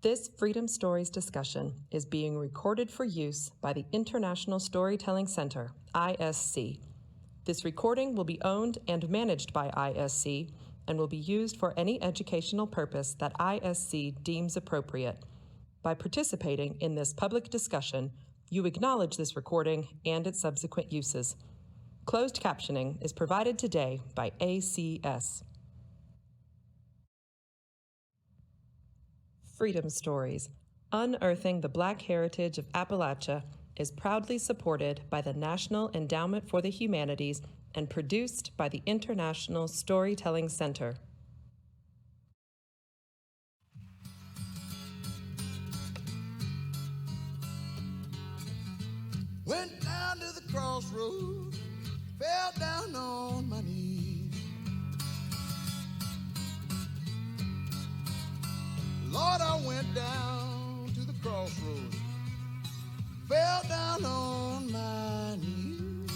This Freedom Stories discussion is being recorded for use by the International Storytelling Center, ISC. This recording will be owned and managed by ISC and will be used for any educational purpose that ISC deems appropriate. By participating in this public discussion, you acknowledge this recording and its subsequent uses. Closed captioning is provided today by ACS. Freedom Stories, Unearthing the Black Heritage of Appalachia, is proudly supported by the National Endowment for the Humanities and produced by the International Storytelling Center. Went down to the crossroads, fell down on my knees. Lord, I went down to the crossroads, fell down on my knees.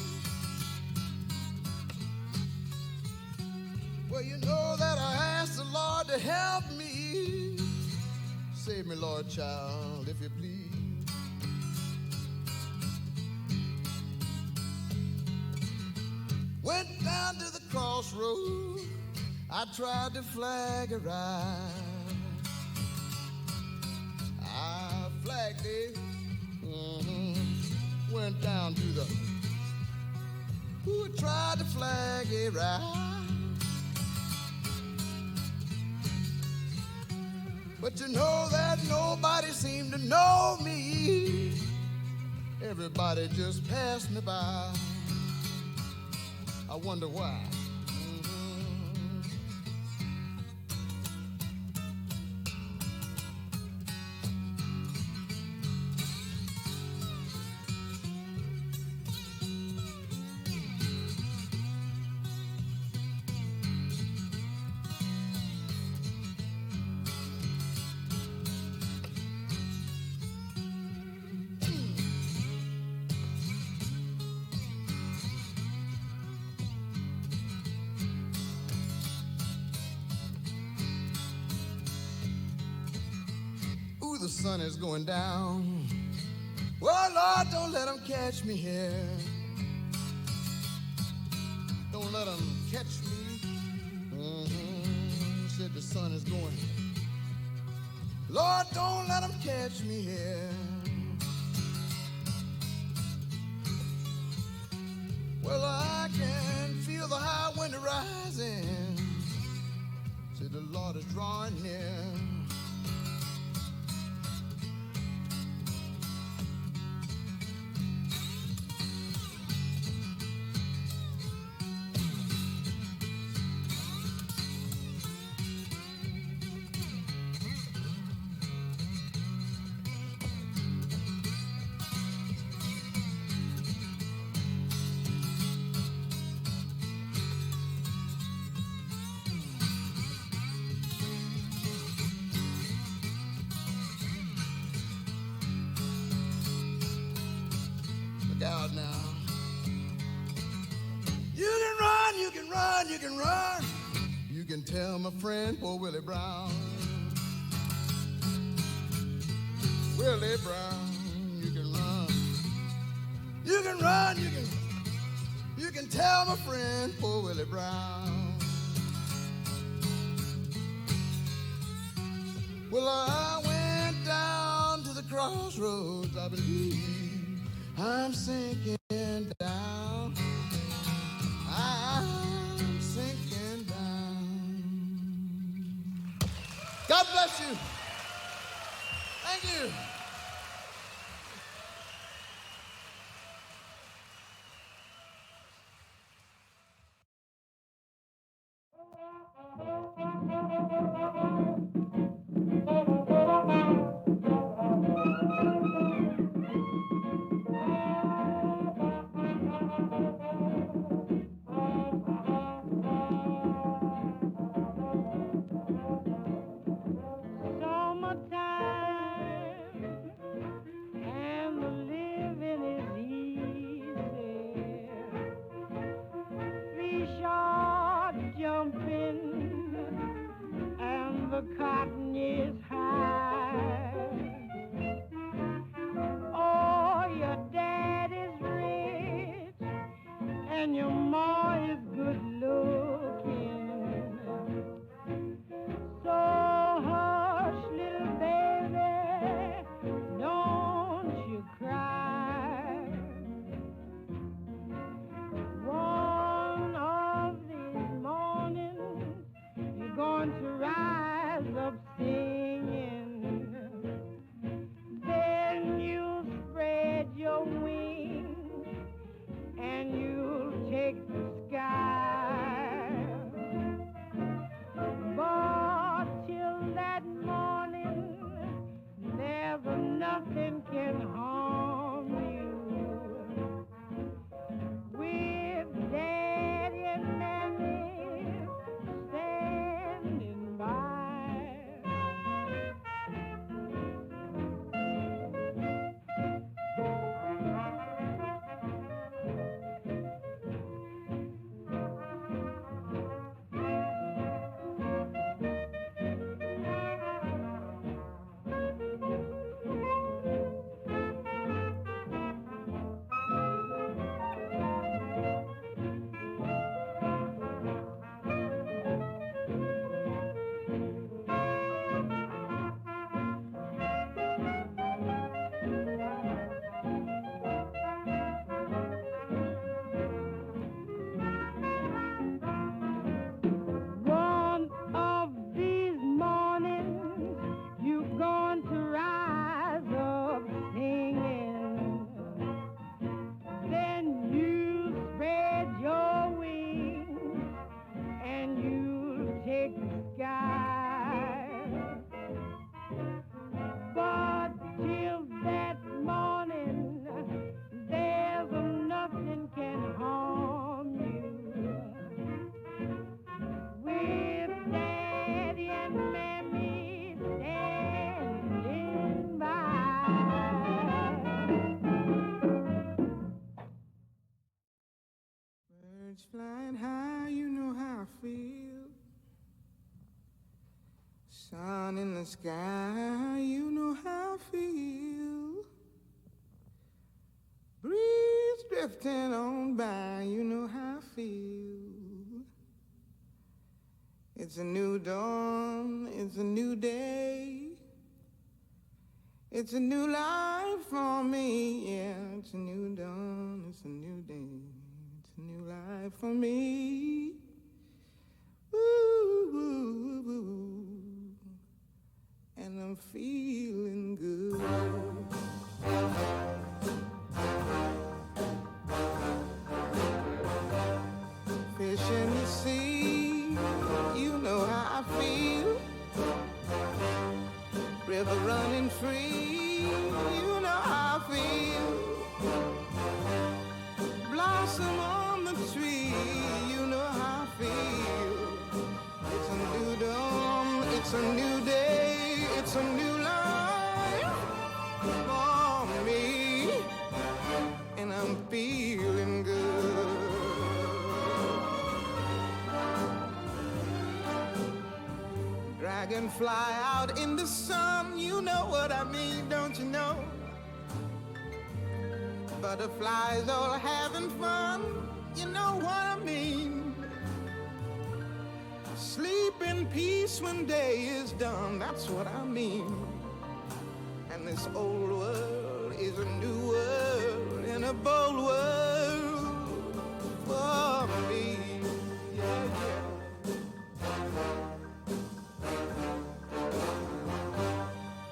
Well, you know that I asked the Lord to help me. Save me, Lord, child, if you please. Went down to the crossroads, I tried to flag a ride. I flagged it, went down to the, who tried to flag a ride. But you know that nobody seemed to know me. Everybody just passed me by. I wonder why. The sun is going down. Oh, Lord, don't let them catch me here. Don't let them catch me. Said the sun is going. Lord, don't let them catch me here. Well, I can feel the high wind rising. Said the Lord is drawing near. Out now. You can run, you can run, you can run. You can tell my friend poor Willie Brown. Willie Brown, you can run. You can run, you can tell my friend poor Willie Brown. Well, I went down to the crossroads, I believe. I'm sinking down. I'm sinking down. God bless you. Thank you. sky, you know how I feel. Breeze drifting on by, you know how I feel. It's a new dawn, it's a new day. It's a new life for me, yeah. It's a new dawn, it's a new day. It's a new life for me. Ooh, ooh, ooh. And I'm feeling good. Fish in the sea, you know how I feel. River running free, you know how I feel. Blossom on the tree, you know how I feel. It's a new dawn, it's a new day, it's a new life for me, and I'm feeling good. Dragonfly out in the sun, you know what I mean, don't you know? Butterflies all having fun, you know what I mean. Sleep in peace when day is done, that's what I mean. And this old world is a new world and a bold world for me. Yeah, yeah.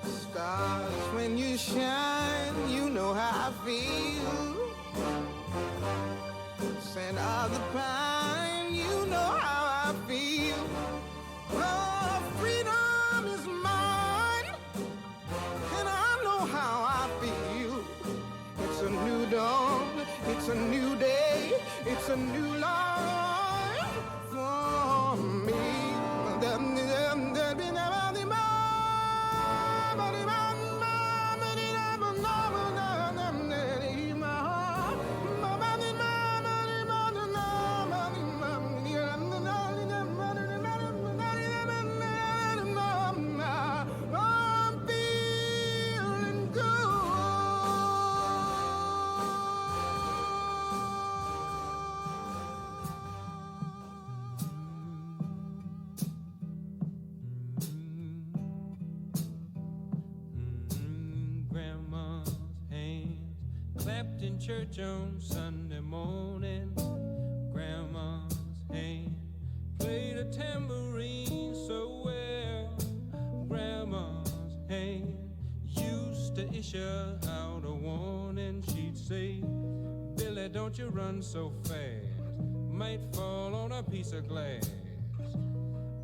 Stars, when you shine, you know how I feel. Scent of the pine, you know how I feel. Oh, freedom is mine, and I know how I feel. It's a new dawn, it's a new day, it's a new life for me. Church on Sunday morning, Grandma's hand played a tambourine so well. Grandma's hand used to issue out a warning. She'd say, Billy, don't you run so fast, might fall on a piece of glass,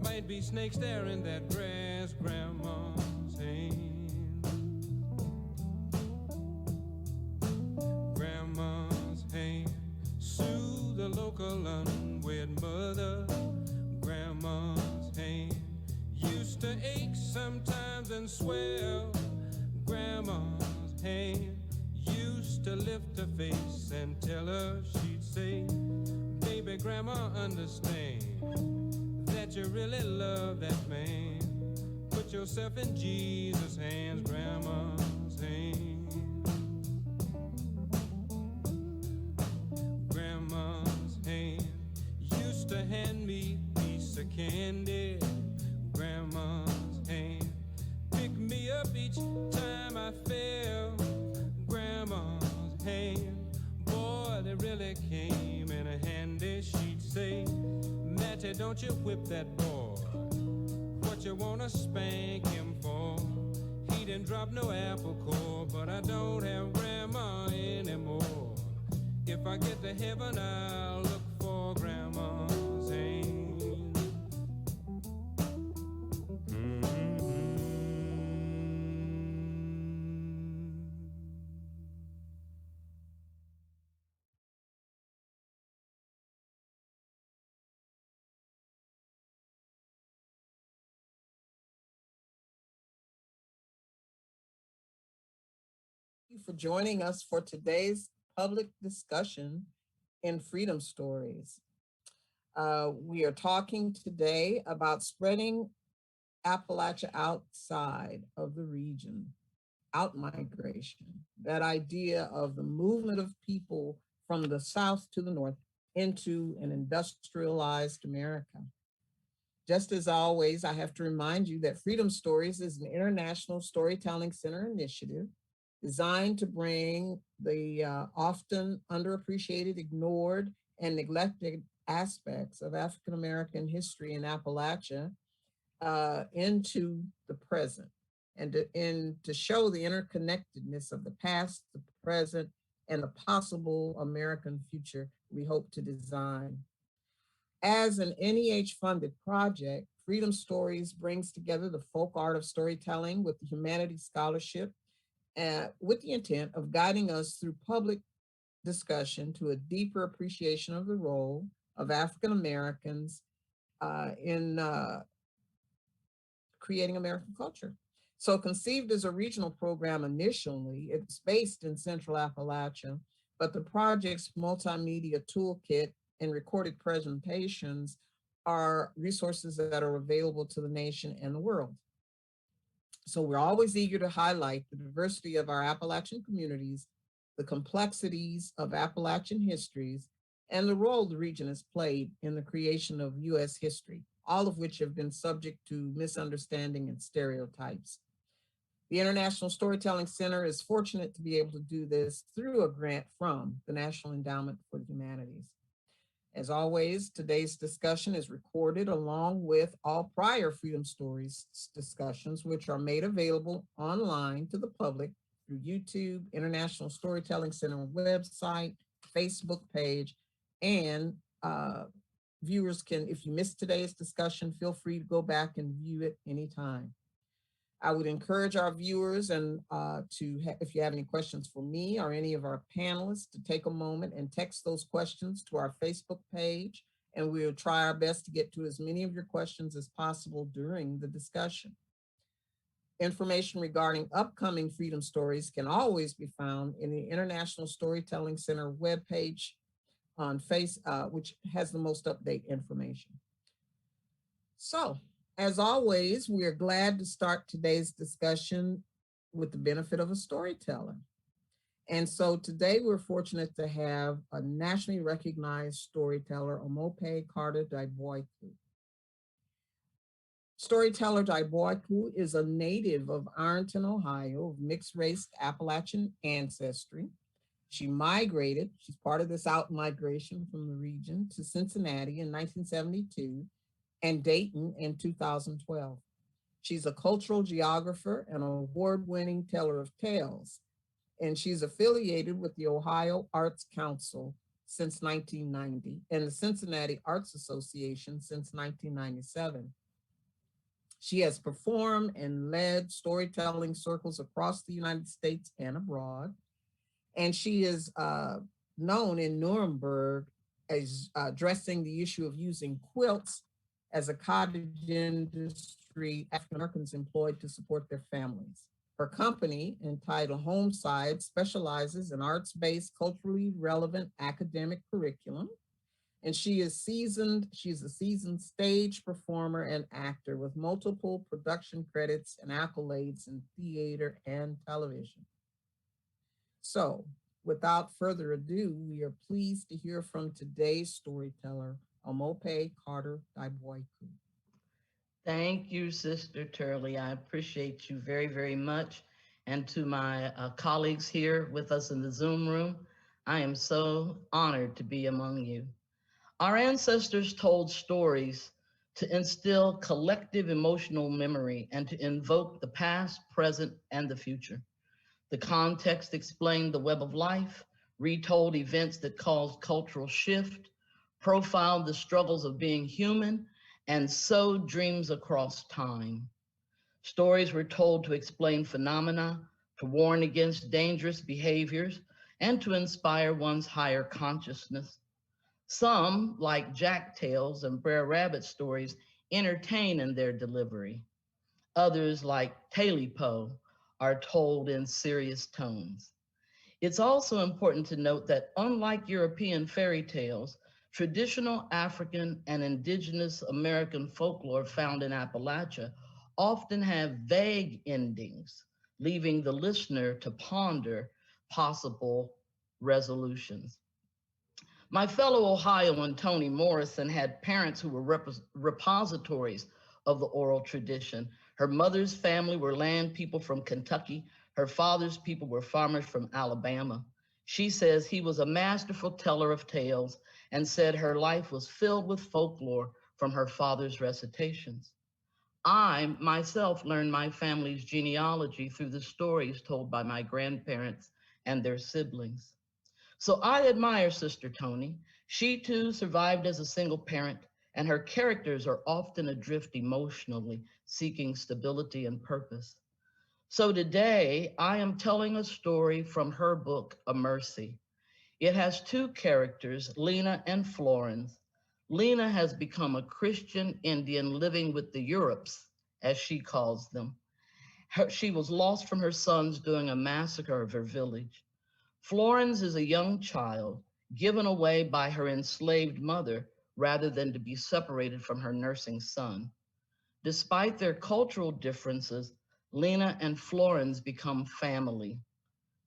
might be snakes there in that grass. Grandma's hand. Grandma's hand soothed the local unwed mother. Grandma's hand used to ache sometimes and swell. Grandma's hand used to lift her face and tell her, she'd say, baby, Grandma, understand that you really love that man. Put yourself in Jesus' hands. Grandma's hand. Grandma's hand used to hand me a piece of candy. Grandma's hand picked me up each time I fell. Grandma's hand, boy, they really came in handy. She'd say, Matty, don't you whip that boy. What you wanna spank him for? He didn't drop no apple core, but I don't have Grandma anymore. If I get to heaven, I'll look for Grandma's hand. Thank you for joining us for today's public discussion in Freedom Stories. We are talking today about spreading Appalachia outside of the region, out migration, that idea of the movement of people from the south to the north into an industrialized America. Just as always, I have to remind you that Freedom Stories is an international storytelling center initiative designed to bring the often underappreciated, ignored, and neglected aspects of African American history in Appalachia into the present and to show the interconnectedness of the past, the present, and the possible American future we hope to design. As an NEH funded project, Freedom Stories brings together the folk art of storytelling with the humanities scholarship with the intent of guiding us through public discussion to a deeper appreciation of the role of African Americans in creating American culture. So, conceived as a regional program initially, it's based in Central Appalachia, but the project's multimedia toolkit and recorded presentations are resources that are available to the nation and the world. So we're always eager to highlight the diversity of our Appalachian communities, the complexities of Appalachian histories, and the role the region has played in the creation of U.S. history, all of which have been subject to misunderstanding and stereotypes. The International Storytelling Center is fortunate to be able to do this through a grant from the National Endowment for the Humanities. As always, today's discussion is recorded along with all prior Freedom Stories discussions, which are made available online to the public through YouTube, International Storytelling Center website, Facebook page, and viewers can, if you missed today's discussion, feel free to go back and view it anytime. I would encourage our viewers and if you have any questions for me or any of our panelists, to take a moment and text those questions to our Facebook page, and we'll try our best to get to as many of your questions as possible during the discussion. Information regarding upcoming Freedom Stories can always be found in the International Storytelling Center webpage on which has the most update information. So, as always, we are glad to start today's discussion with the benefit of a storyteller. And so today we're fortunate to have a nationally recognized storyteller, Omopé Carter-Daboiku. Storyteller Daboiku is a native of Ironton, Ohio, of mixed-race Appalachian ancestry. She migrated, she's part of this out-migration from the region, to Cincinnati in 1972, and Dayton in 2012. She's a cultural geographer and an award-winning teller of tales, and she's affiliated with the Ohio Arts Council since 1990 and the Cincinnati Arts Association since 1997. She has performed and led storytelling circles across the United States and abroad, and she is known in Nuremberg as addressing the issue of using quilts as a cottage industry African Americans employed to support their families. Her company, entitled Homeside, specializes in arts-based, culturally relevant academic curriculum. And she's a seasoned stage performer and actor with multiple production credits and accolades in theater and television. So, without further ado, we are pleased to hear from today's storyteller, Omopé Carter-Daboiku. Thank you, Sister Turley. I appreciate you very, very much. And to my colleagues here with us in the Zoom room, I am so honored to be among you. Our ancestors told stories to instill collective emotional memory and to invoke the past, present, and the future. The context explained the web of life, retold events that caused cultural shift, profiled the struggles of being human, and sowed dreams across time. Stories were told to explain phenomena, to warn against dangerous behaviors, and to inspire one's higher consciousness. Some, like Jack Tales and Brer Rabbit stories, entertain in their delivery. Others, like Tale-po, are told in serious tones. It's also important to note that unlike European fairy tales, traditional African and indigenous American folklore found in Appalachia often have vague endings, leaving the listener to ponder possible resolutions. My fellow Ohioan Toni Morrison had parents who were repositories of the oral tradition. Her mother's family were land people from Kentucky. Her father's people were farmers from Alabama. She says he was a masterful teller of tales and said her life was filled with folklore from her father's recitations. I myself learned my family's genealogy through the stories told by my grandparents and their siblings. So I admire Sister Toni. She too survived as a single parent, and her characters are often adrift emotionally, seeking stability and purpose. So today, I am telling a story from her book, A Mercy. It has two characters, Lena and Florence. Lena has become a Christian Indian living with the Europes, as she calls them. She was lost from her sons during a massacre of her village. Florence is a young child given away by her enslaved mother rather than to be separated from her nursing son. Despite their cultural differences, Lena and Florence become family.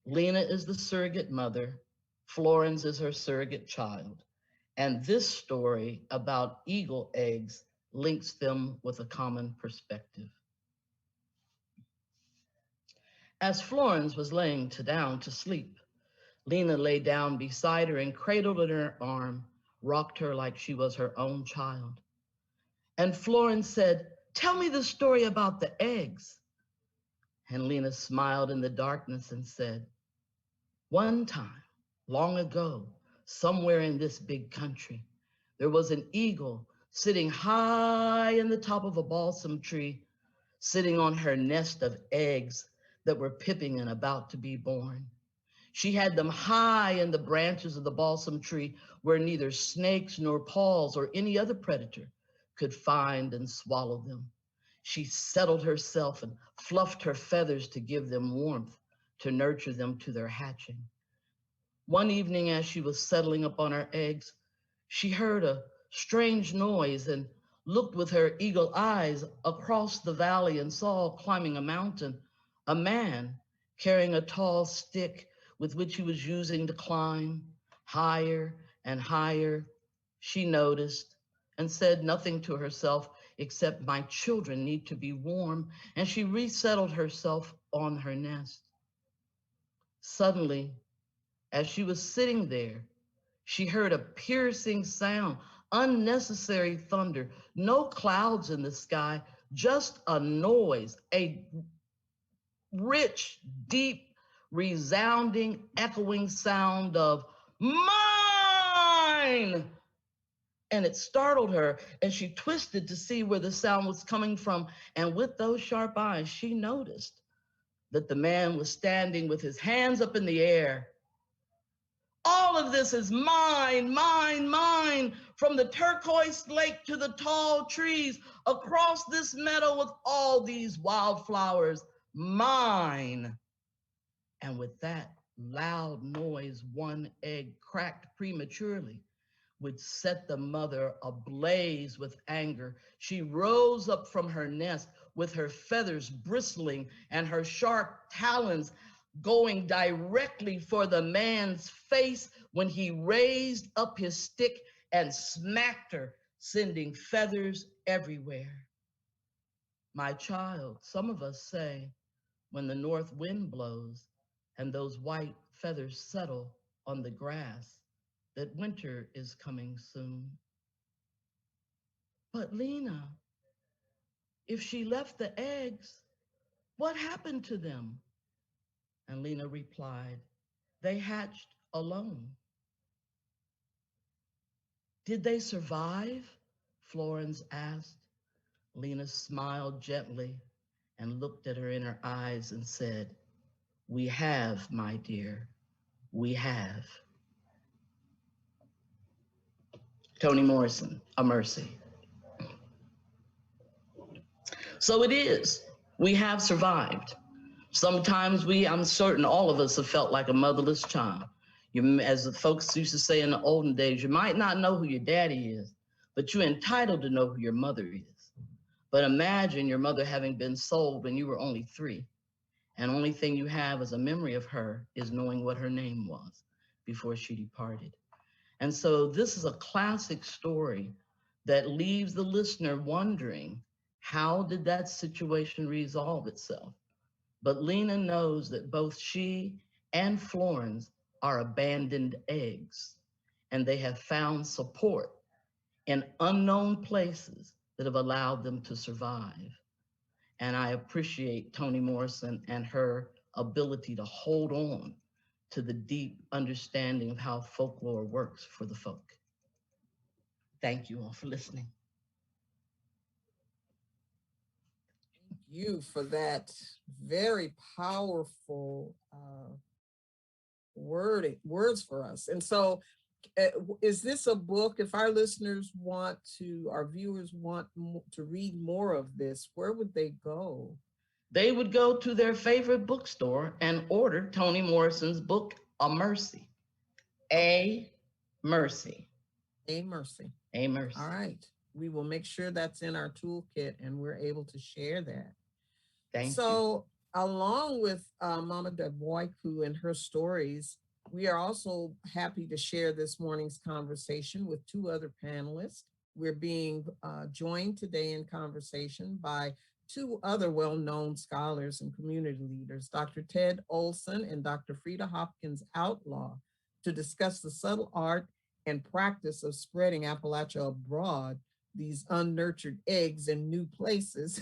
Lena is the surrogate mother, Florence is her surrogate child, and this story about eagle eggs links them with a common perspective. As Florence was laying down to sleep, Lena lay down beside her and cradled in her arm, rocked her like she was her own child. And Florence said, "Tell me the story about the eggs." And Lena smiled in the darkness and said, "One time, long ago, somewhere in this big country, there was an eagle sitting high in the top of a balsam tree, sitting on her nest of eggs that were pipping and about to be born. She had them high in the branches of the balsam tree where neither snakes nor paws or any other predator could find and swallow them. She settled herself and fluffed her feathers to give them warmth, to nurture them to their hatching. One evening as she was settling upon her eggs, she heard a strange noise and looked with her eagle eyes across the valley and saw climbing a mountain a man carrying a tall stick with which he was using to climb higher and higher. She noticed and said nothing to herself except, "My children need to be warm," and she resettled herself on her nest. Suddenly, as she was sitting there, she heard a piercing sound, unnecessary thunder, no clouds in the sky, just a noise, a rich, deep, resounding, echoing sound of "Mine!" And it startled her, and she twisted to see where the sound was coming from. And with those sharp eyes, she noticed that the man was standing with his hands up in the air. "All of this is mine, mine, mine, from the turquoise lake to the tall trees, across this meadow with all these wildflowers, mine." And with that loud noise, one egg cracked prematurely, which set the mother ablaze with anger. She rose up from her nest with her feathers bristling and her sharp talons going directly for the man's face when he raised up his stick and smacked her, sending feathers everywhere. My child, some of us say, when the north wind blows and those white feathers settle on the grass, that winter is coming soon. But Lena, if she left the eggs, what happened to them? And Lena replied, "They hatched alone." "Did they survive?" Florence asked. Lena smiled gently and looked at her in her eyes and said, "We have, my dear, we have." Toni Morrison, A Mercy. So it is, we have survived. Sometimes I'm certain all of us have felt like a motherless child. As the folks used to say in the olden days, you might not know who your daddy is, but you're entitled to know who your mother is. But imagine your mother having been sold when you were only 3, and only thing you have as a memory of her is knowing what her name was before she departed. And so this is a classic story that leaves the listener wondering, how did that situation resolve itself? But Lena knows that both she and Florence are abandoned eggs, and they have found support in unknown places that have allowed them to survive. And I appreciate Toni Morrison and her ability to hold on to the deep understanding of how folklore works for the folk. Thank you all for listening. Thank you for that very powerful words for us. And so, is this a book? If our listeners want to, our viewers want to read more of this, where would they go? They would go to their favorite bookstore and order Toni Morrison's book, A Mercy. A Mercy. A Mercy. A Mercy. All right. We will make sure that's in our toolkit and we're able to share that. Thank you. So, along with Mama Daboiku and her stories, we are also happy to share this morning's conversation with 2 other panelists. We're being joined today in conversation by 2 other well-known scholars and community leaders, Dr. Ted Olson and Dr. Freida H. Outlaw, to discuss the subtle art and practice of spreading Appalachia abroad, these unnurtured eggs in new places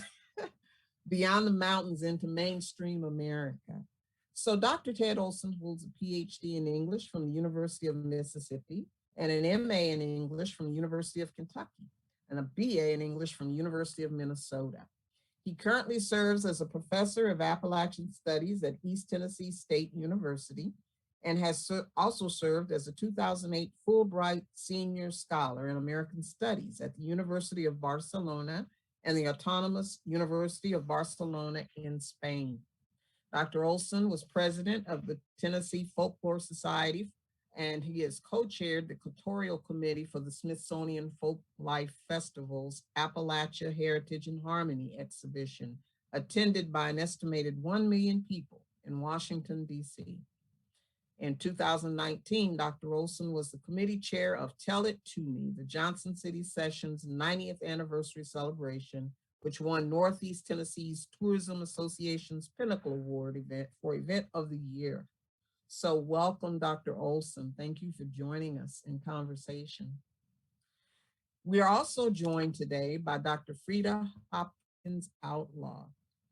beyond the mountains into mainstream America. So Dr. Ted Olson holds a PhD in English from the University of Mississippi and an MA in English from the University of Kentucky and a BA in English from the University of Minnesota. He currently serves as a professor of Appalachian Studies at East Tennessee State University and has also served as a 2008 Fulbright Senior Scholar in American Studies at the University of Barcelona and the Autonomous University of Barcelona in Spain. Dr. Olson was president of the Tennessee Folklore Society, and he has co-chaired the Curatorial Committee for the Smithsonian Folk Life Festival's Appalachia Heritage and Harmony exhibition, attended by an estimated 1 million people in Washington, D.C. In 2019, Dr. Olson was the committee chair of Tell It To Me, the Johnson City Sessions 90th anniversary celebration, which won Northeast Tennessee's Tourism Association's Pinnacle Award event for Event of the Year. So welcome, Dr. Olson. Thank you for joining us in conversation. We are also joined today by Dr. Freida H. Outlaw,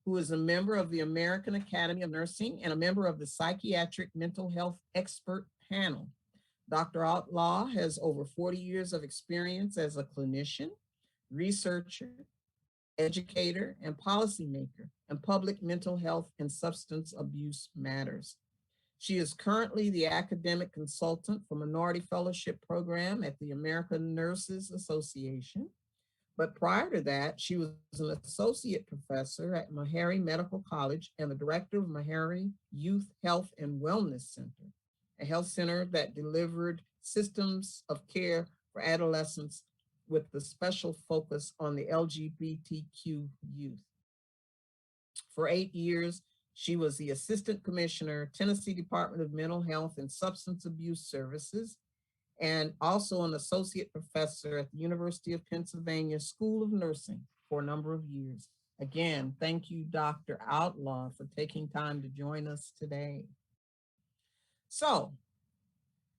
who is a member of the American Academy of Nursing and a member of the Psychiatric Mental Health Expert Panel. Dr. Outlaw has over 40 years of experience as a clinician, researcher, educator, and policymaker in public mental health and substance abuse matters. She is currently the academic consultant for Minority Fellowship Program at the American Nurses Association. But prior to that, she was an associate professor at Meharry Medical College and the director of Meharry Youth Health and Wellness Center, a health center that delivered systems of care for adolescents with the special focus on the LGBTQ youth. For 8 years, she was the Assistant Commissioner, Tennessee Department of Mental Health and Substance Abuse Services, and also an associate professor at the University of Pennsylvania School of Nursing for a number of years. Again, thank you, Dr. Outlaw, for taking time to join us today. So,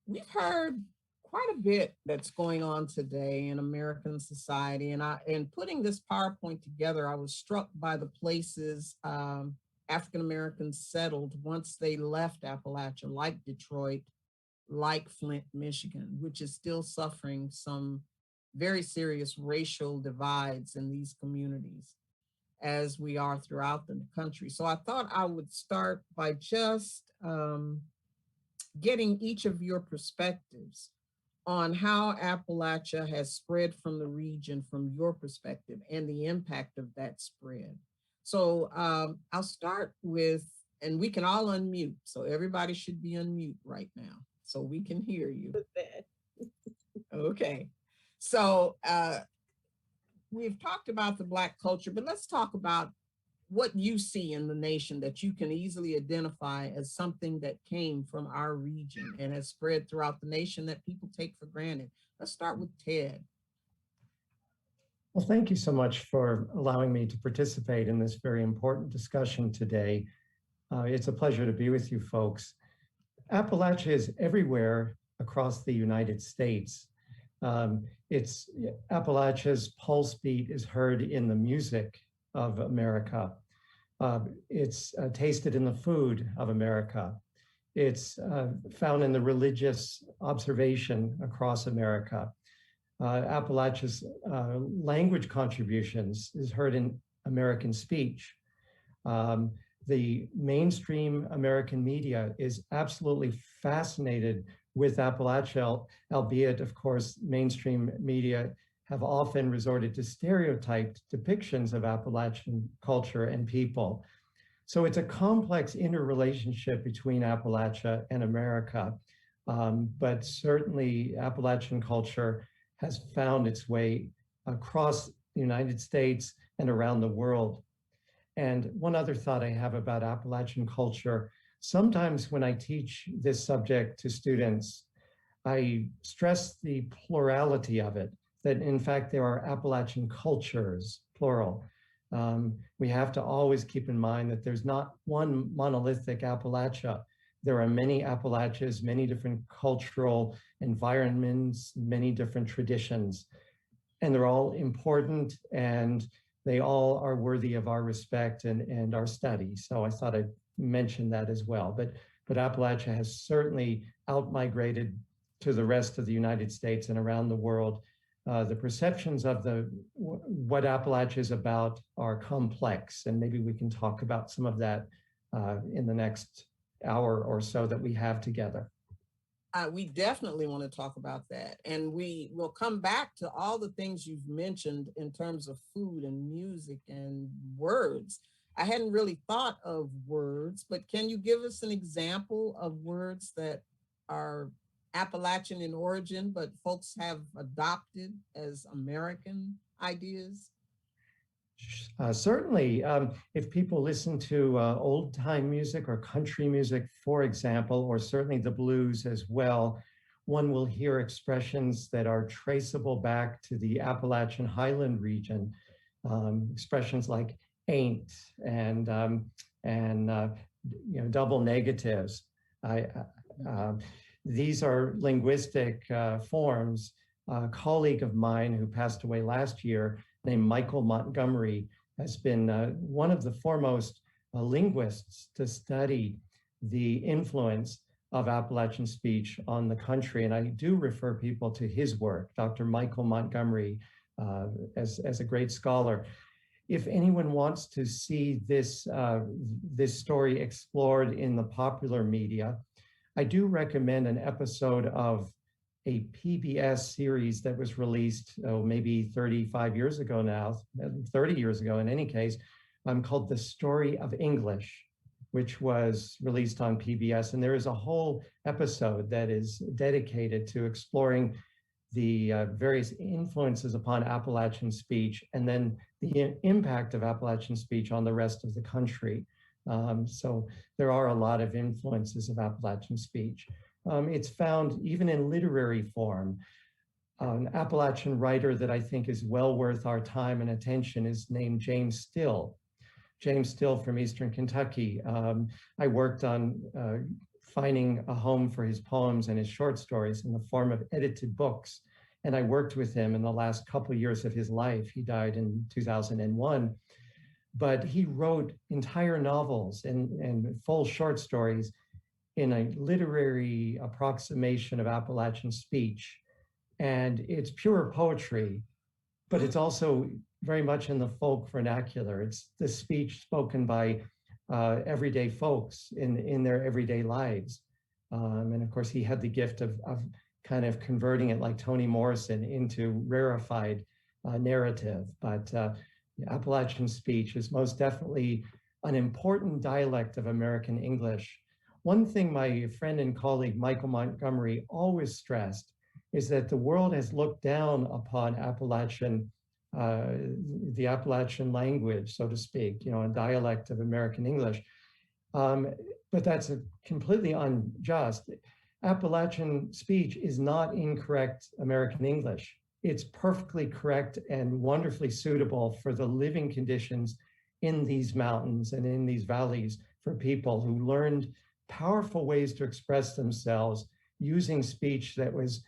we've heard quite a bit that's going on today in American society, and in putting this PowerPoint together, I was struck by the places African Americans settled once they left Appalachia, like Detroit, like Flint, Michigan, which is still suffering some very serious racial divides in these communities, as we are throughout the country. So I thought I would start by just getting each of your perspectives on how Appalachia has spread from the region from your perspective and the impact of that spread. So I'll start with, and we can all unmute. So everybody should be unmute right now so we can hear you. Okay. So we've talked about the Black culture, but let's talk about what you see in the nation that you can easily identify as something that came from our region and has spread throughout the nation that people take for granted. Let's start with Ted. Well, thank you so much for allowing me to participate in this very important discussion today. It's a pleasure to be with you folks. Appalachia is everywhere across the United States. Appalachia's pulse beat is heard in the music of America. It's tasted in the food of America. It's found in the religious observation across America. Appalachia's language contributions is heard in American speech. The mainstream American media is absolutely fascinated with Appalachia, albeit, of course, mainstream media have often resorted to stereotyped depictions of Appalachian culture and people. So it's a complex interrelationship between Appalachia and America, but certainly Appalachian culture has found its way across the United States and around the world. And one other thought I have about Appalachian culture, sometimes when I teach this subject to students, I stress the plurality of it, that in fact there are Appalachian cultures, plural. We have to always keep in mind that there's not one monolithic Appalachia. There are many Appalachias, many different cultural environments, many different traditions, and they're all important and they all are worthy of our respect and our study. So I thought I'd mention that as well. But Appalachia has certainly outmigrated to the rest of the United States and around the world. The perceptions of what Appalachia is about are complex, and maybe we can talk about some of that in the next hour or so that we have together. We definitely want to talk about that. And we will come back to all the things you've mentioned in terms of food and music and words. I hadn't really thought of words, but can you give us an example of words that are Appalachian in origin, but folks have adopted as American ideas? Certainly, if people listen to old time music or country music, for example, or certainly the blues as well, one will hear expressions that are traceable back to the Appalachian Highland region. Expressions like ain't and double negatives. These are linguistic forms. A colleague of mine who passed away last year named Michael Montgomery has been one of the foremost linguists to study the influence of Appalachian speech on the country. And I do refer people to his work, Dr. Michael Montgomery, as a great scholar. If anyone wants to see this story explored in the popular media, I do recommend an episode of a PBS series that was released maybe 35 years ago now, 30 years ago in any case, called The Story of English, which was released on PBS. And there is a whole episode that is dedicated to exploring the various influences upon Appalachian speech and then the impact of Appalachian speech on the rest of the country. So there are a lot of influences of Appalachian speech. It's found even in literary form. An Appalachian writer that I think is well worth our time and attention is named James Still. James Still from Eastern Kentucky. I worked on finding a home for his poems and his short stories in the form of edited books. And I worked with him in the last couple of years of his life. He died in 2001. But he wrote entire novels and full short stories in a literary approximation of Appalachian speech. And it's pure poetry, but it's also very much in the folk vernacular. It's the speech spoken by everyday folks in their everyday lives. And of course, he had the gift of kind of converting it like Toni Morrison into rarefied narrative. But Appalachian speech is most definitely an important dialect of American English. One thing my friend and colleague Michael Montgomery always stressed is that the world has looked down upon Appalachian the Appalachian language, so to speak, a dialect of American English. But that's completely unjust. Appalachian speech is not incorrect American English. It's perfectly correct and wonderfully suitable for the living conditions in these mountains and in these valleys for people who learned powerful ways to express themselves using speech that was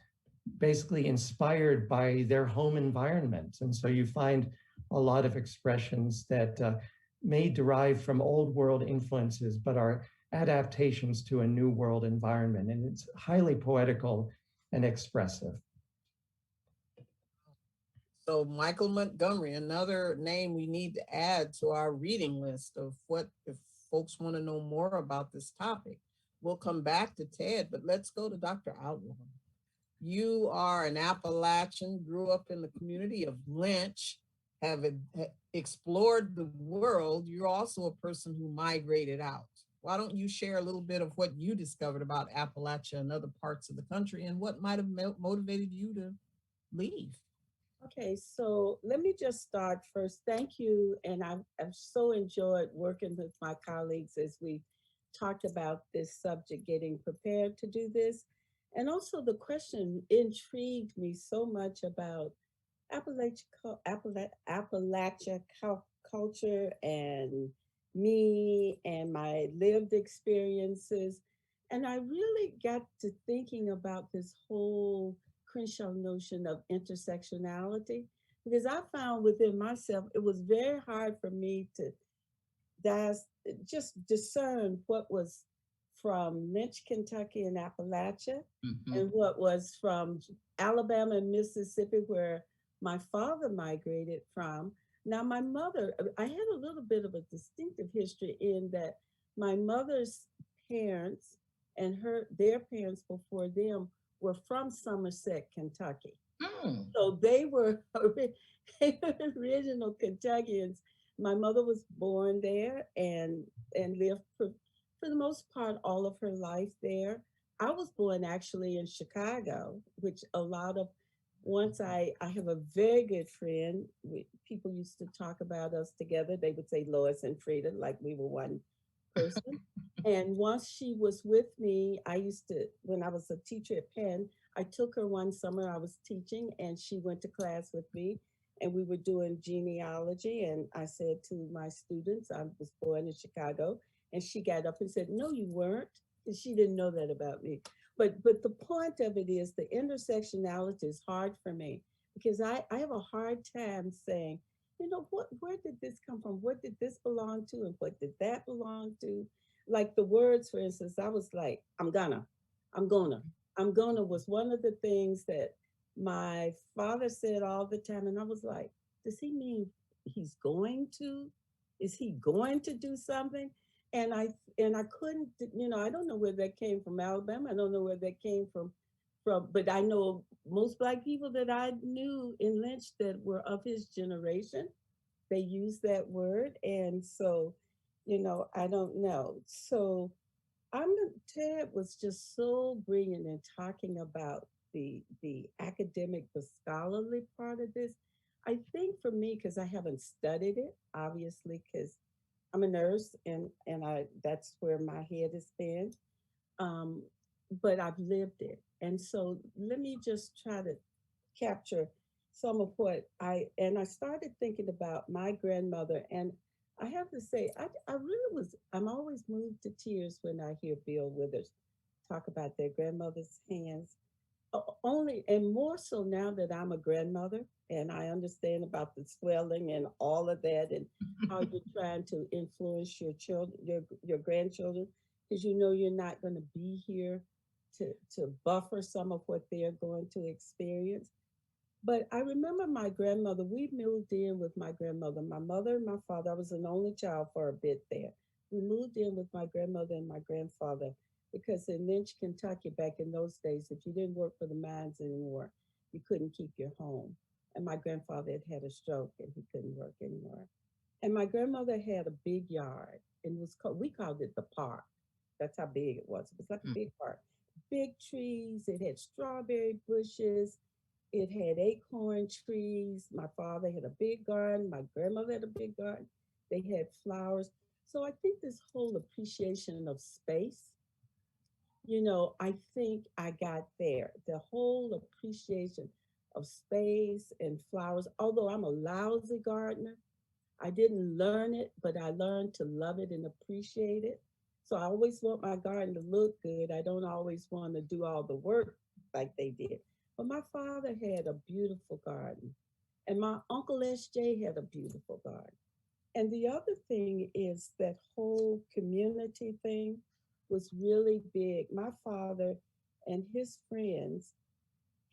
basically inspired by their home environment. And so you find a lot of expressions that may derive from old world influences, but are adaptations to a new world environment. And it's highly poetical and expressive. So Michael Montgomery, another name we need to add to our reading list of what, if folks want to know more about this topic. We'll come back to Ted, but let's go to Dr. Outlaw. You are an Appalachian, grew up in the community of Lynch, have explored the world. You're also a person who migrated out. Why don't you share a little bit of what you discovered about Appalachia and other parts of the country and what might have motivated you to leave? Okay, so let me just start first. Thank you. And I've so enjoyed working with my colleagues as we talked about this subject, getting prepared to do this. And also the question intrigued me so much about Appalachia culture and me and my lived experiences. And I really got to thinking about this whole Crenshaw notion of intersectionality, because I found within myself, it was very hard for me to just discern what was from Lynch, Kentucky and Appalachia, and what was from Alabama and Mississippi, where my father migrated from. Now, my mother, I had a little bit of a distinctive history in that my mother's parents and their parents before them were from Somerset, Kentucky. So they were original Kentuckians. My mother was born there and lived for the most part all of her life there. I was born actually in Chicago, which once I have a very good friend. People used to talk about us together. They would say Lois and Freida, like we were one person. And once she was with me, when I was a teacher at Penn, I took her one summer, I was teaching, and she went to class with me, and we were doing genealogy. And I said to my students, I was born in Chicago. And she got up and said, no, you weren't. And she didn't know that about me. But the point of it is the intersectionality is hard for me because I have a hard time saying, where did this come from? What did this belong to? And what did that belong to? Like the words, for instance, I was like, I'm gonna was one of the things that my father said all the time. And I was like, does he mean he's going to? Is he going to do something? And I couldn't, I don't know where that came from, Alabama. I don't know where that came from, but I know most Black people that I knew in Lynch that were of his generation, they used that word. And so, I don't know. So Ted was just so brilliant in talking about the academic, the scholarly part of this. I think for me, because I haven't studied it, obviously, because I'm a nurse and that's where my head has been. But I've lived it. And so let me just try to capture some of what I started thinking about my grandmother. And I have to say, I'm always moved to tears when I hear Bill Withers talk about their grandmother's hands. Only, and more so now that I'm a grandmother and I understand about the swelling and all of that and how you're trying to influence your children, your grandchildren, because you're not going to be here to buffer some of what they're going to experience. But I remember my grandmother, we moved in with my grandmother, my mother and my father. I was an only child for a bit there. We moved in with my grandmother and my grandfather because in Lynch, Kentucky, back in those days, if you didn't work for the mines anymore, you couldn't keep your home. And my grandfather had a stroke and he couldn't work anymore. And my grandmother had a big yard and we called it the park. That's how big it was. It was like a big park. Big trees, it had strawberry bushes. It had acorn trees. My father had a big garden. My grandmother had a big garden. They had flowers. So I think this whole appreciation of space, I think I got there. The whole appreciation of space and flowers. Although I'm a lousy gardener, I didn't learn it, but I learned to love it and appreciate it. So I always want my garden to look good. I don't always want to do all the work like they did. But my father had a beautiful garden, and my uncle SJ had a beautiful garden. And the other thing is that whole community thing was really big. My father and his friends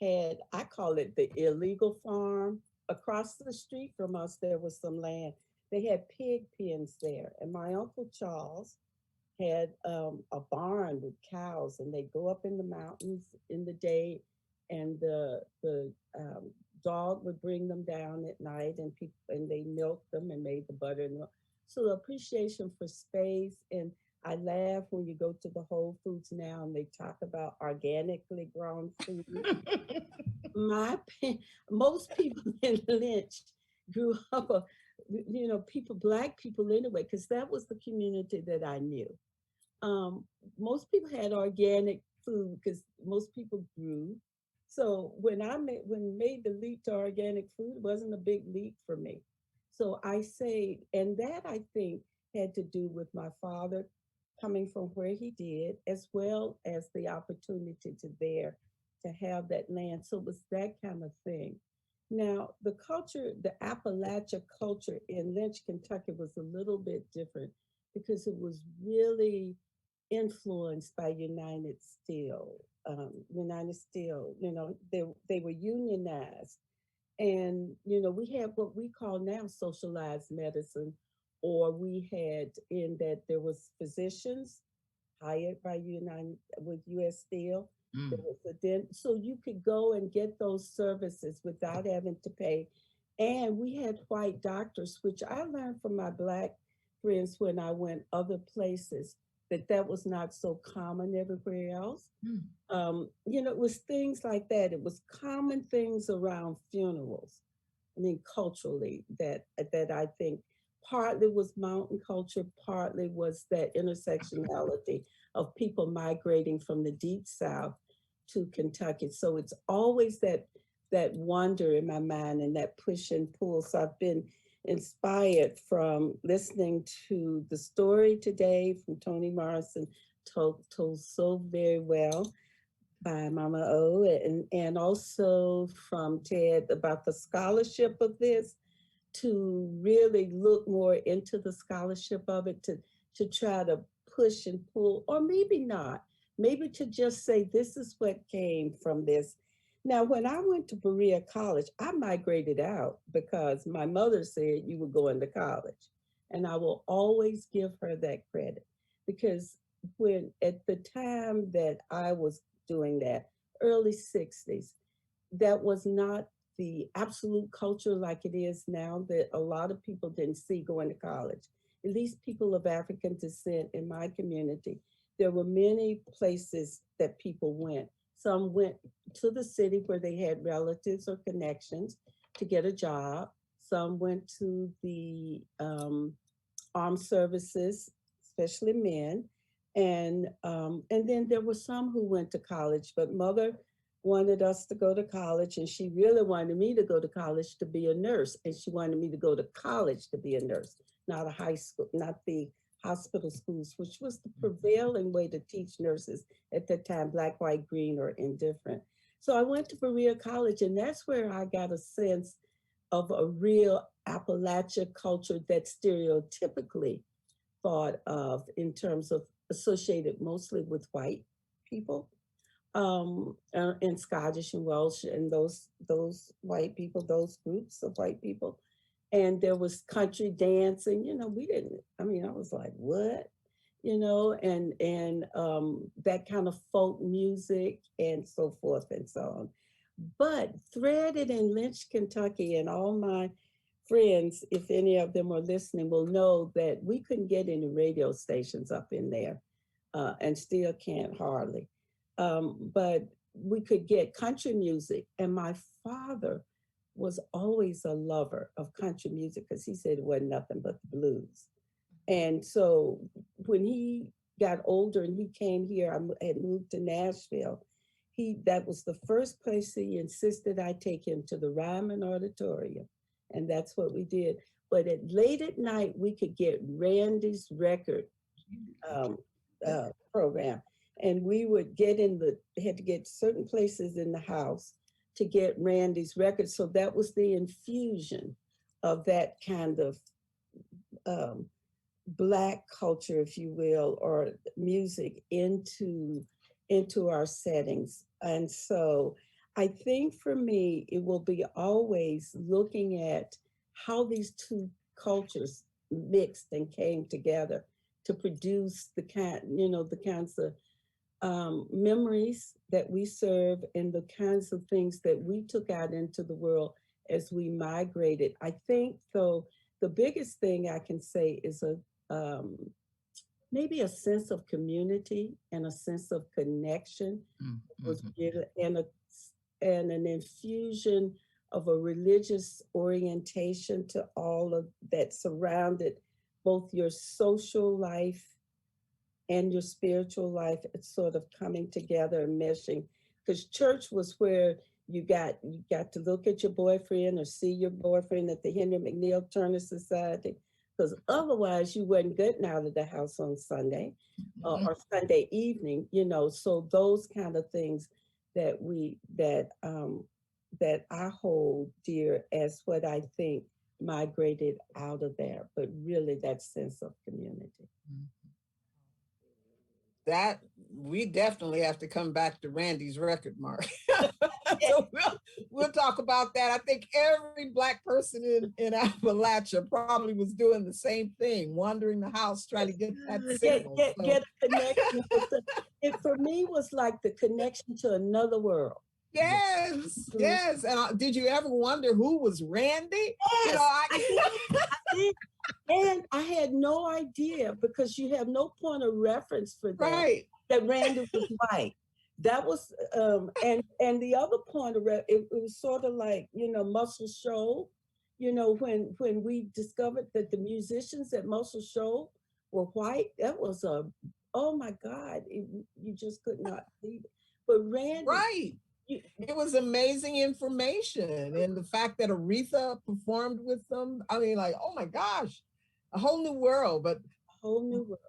had, I call it the illegal farm. Across the street from us, there was some land. They had pig pens there. And my Uncle Charles had a barn with cows, and they go up in the mountains in the day, and the dog would bring them down at night, and people and they milked them and made the butter and milk. So the appreciation for space, and I laugh when you go to the Whole Foods now and they talk about organically grown food. My most people in Lynch grew up, people, Black people anyway, because that was the community that I knew. Most people had organic food because most people grew. So when made the leap to organic food, it wasn't a big leap for me. So I say, and that I think had to do with my father coming from where he did, as well as the opportunity to have that land. So it was that kind of thing. Now, the culture, the Appalachia culture in Lynch, Kentucky was a little bit different because it was really influenced by United Steel. United Steel, they were unionized. And, we had what we call now socialized medicine, or we had in that there was physicians hired by United with US Steel. There was so you could go and get those services without having to pay. And we had white doctors, which I learned from my Black friends when I went other places, that was not so common everywhere else. It was things like that. It was common things around funerals. I mean, culturally, that I think partly was mountain culture, partly was that intersectionality of people migrating from the deep South to Kentucky. So it's always that wonder in my mind and that push and pull. So I've been inspired from listening to the story today from Toni Morrison, told so very well by Mama O, and also from Ted about the scholarship of this, to really look more into the scholarship of it, to try to push and pull, or maybe not, maybe to just say this is what came from this. Now, when I went to Berea College, I migrated out because my mother said you were going to college. And I will always give her that credit, because when at the time that I was doing that, early 60s, that was not the absolute culture like it is now, that a lot of people didn't see going to college. At least people of African descent in my community, there were many places that people went. Some went to the city where they had relatives or connections to get a job. Some went to the armed services, especially men. And then there were some who went to college, but mother wanted us to go to college, and she really wanted me to go to college to be a nurse. And she wanted me to go to college to be a nurse, not a high school, not the hospital schools, which was the prevailing way to teach nurses at that time, Black, white, green, or indifferent. So I went to Berea College, and that's where I got a sense of a real Appalachia culture that stereotypically thought of in terms of associated mostly with white people, and Scottish and Welsh and those white people, those groups of white people. And there was country dancing, we didn't, I was like, what? And that kind of folk music and so forth and so on. But threaded in Lynch, Kentucky, and all my friends, if any of them are listening, will know that we couldn't get any radio stations up in there, and still can't hardly. But we could get country music. And my father was always a lover of country music because he said it wasn't nothing but the blues. And so when he got older and he came here, I had moved to Nashville. That was the first place he insisted I take him, to the Ryman Auditorium. And that's what we did. But late at night, we could get Randy's record program. And we would had to get certain places in the house to get Randy's record. So that was the infusion of that kind of Black culture, if you will, or music into our settings. And so I think for me, it will be always looking at how these two cultures mixed and came together to produce the kinds of memories that we serve and the kinds of things that we took out into the world as we migrated. I think, though, the biggest thing I can say is maybe a sense of community and a sense of connection, and an infusion of a religious orientation to all of that surrounded both your social life and your spiritual life. It's sort of coming together and meshing, because church was where you got to look at your boyfriend or see your boyfriend at the Henry McNeil Turner Society, because otherwise you wasn't getting out of the house on Sunday or Sunday evening, so those kind of things that I hold dear as what I think migrated out of there, but really that sense of community. That we definitely have to come back to Randy's record, Mark. So we'll talk about that. I think every Black person in Appalachia probably was doing the same thing, wandering the house trying to get that signal. Get a connection. It for me was like the connection to another world. Yes, yes. And did you ever wonder who was Randy? Yes, I did. And I had no idea, because you have no point of reference for that, right, that Randy was white. That was, and the other point of it was sort of like, Muscle Shoals, when we discovered that the musicians at Muscle Shoals were white, that was oh my God, you just could not believe it. But Randy. Right. It was amazing information. And the fact that Aretha performed with them, I mean, like, oh my gosh, a whole new world. But a whole new world.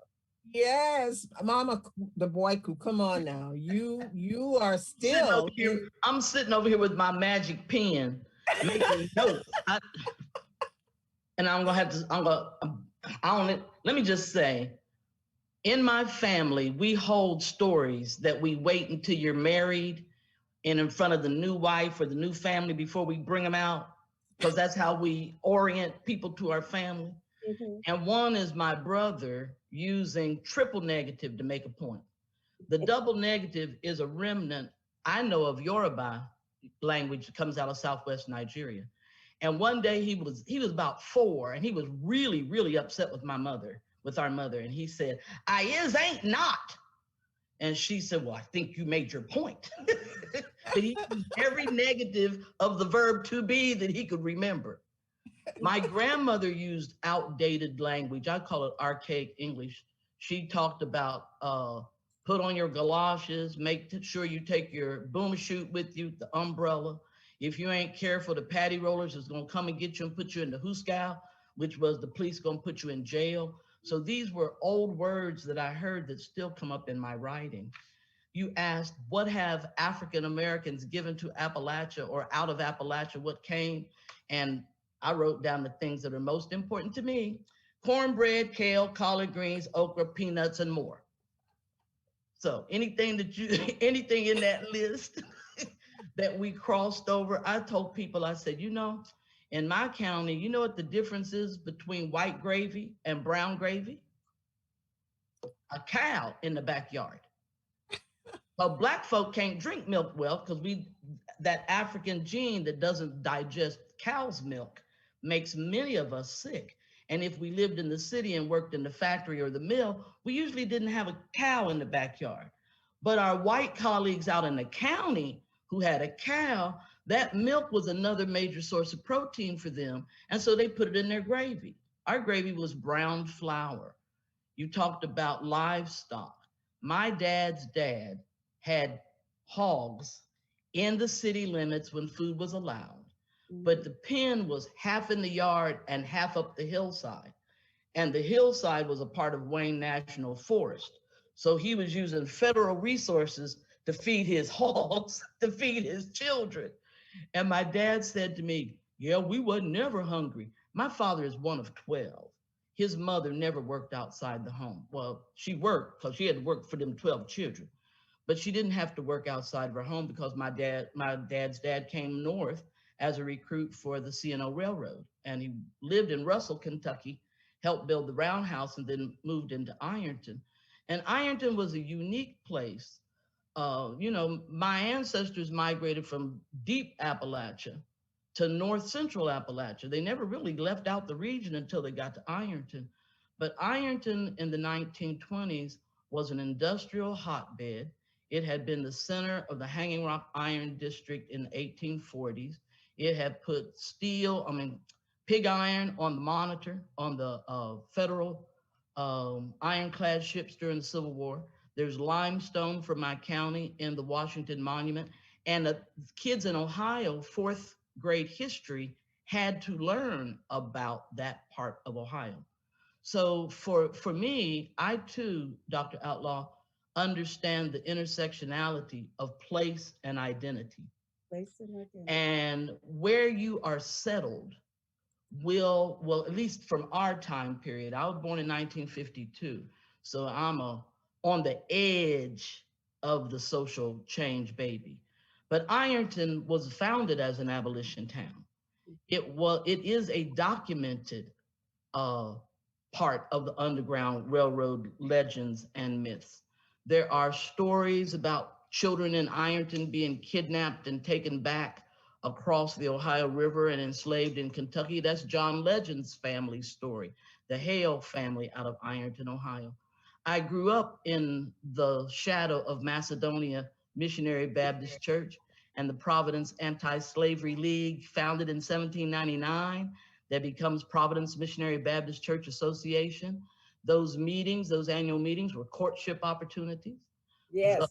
Yes, Mama Daboiku, come on now. You are still. I'm sitting over here with my magic pen, making notes. And I'm gonna have to, let me just say, in my family, we hold stories that we wait until you're married and in front of the new wife or the new family before we bring them out, because that's how we orient people to our family. Mm-hmm. And one is my brother using triple negative to make a point. The double negative is a remnant, I know, of Yoruba language that comes out of Southwest Nigeria. And one day he was about 4, and he was really, really upset with our mother. And he said, "I ain't not." And she said, "Well, I think you made your point." But he used every negative of the verb to be that he could remember. My grandmother used outdated language. I call it archaic English. She talked about put on your galoshes, make sure you take your boom chute with you, the umbrella. If you ain't careful, the patty rollers is gonna come and get you and put you in the hooskow, which was the police gonna put you in jail. So these were old words that I heard that still come up in my writing. You asked, what have African Americans given to Appalachia, or out of Appalachia, what came? And I wrote down the things that are most important to me: cornbread, kale, collard greens, okra, peanuts, and more. So anything in that list that we crossed over, I told people, I said, in my county, you know what the difference is between white gravy and brown gravy? A cow in the backyard. Well, Black folk can't drink milk well because that African gene that doesn't digest cow's milk makes many of us sick. And if we lived in the city and worked in the factory or the mill, we usually didn't have a cow in the backyard. But our white colleagues out in the county who had a cow, that milk was another major source of protein for them. And so they put it in their gravy. Our gravy was brown flour. You talked about livestock. My dad's dad had hogs in the city limits when food was allowed, but the pen was half in the yard and half up the hillside. And the hillside was a part of Wayne National Forest. So he was using federal resources to feed his hogs, to feed his children. And my dad said to me, yeah, we wasn't never hungry. My father is one of 12. His mother never worked outside the home. Well, she worked because she had to work for them 12 children, but she didn't have to work outside of her home because my dad's dad came north as a recruit for the C&O Railroad. And he lived in Russell, Kentucky, helped build the roundhouse, and then moved into Ironton. And Ironton was a unique place. My ancestors migrated from deep Appalachia to north central Appalachia. They never really left out the region until they got to Ironton. But Ironton in the 1920s was an industrial hotbed. It had been the center of the Hanging Rock Iron District in the 1840s. It had put pig iron on the Monitor, on the federal ironclad ships during the Civil War. There's limestone from my county in the Washington Monument. And the kids in Ohio, fourth grade history, had to learn about that part of Ohio. So for me, I too, Dr. Outlaw, understand the intersectionality of place and identity. Place and identity. And where you are settled will, at least from our time period, I was born in 1952. So I'm on the edge of the social change baby. But Ironton was founded as an abolition town. It is a documented part of the Underground Railroad legends and myths. There are stories about children in Ironton being kidnapped and taken back across the Ohio River and enslaved in Kentucky. That's John Legend's family story, the Hale family out of Ironton, Ohio. I grew up in the shadow of Macedonia Missionary Baptist Church and the Providence Anti-Slavery League, founded in 1799, that becomes Providence Missionary Baptist Church Association. Those meetings, those annual meetings, were courtship opportunities. Yes.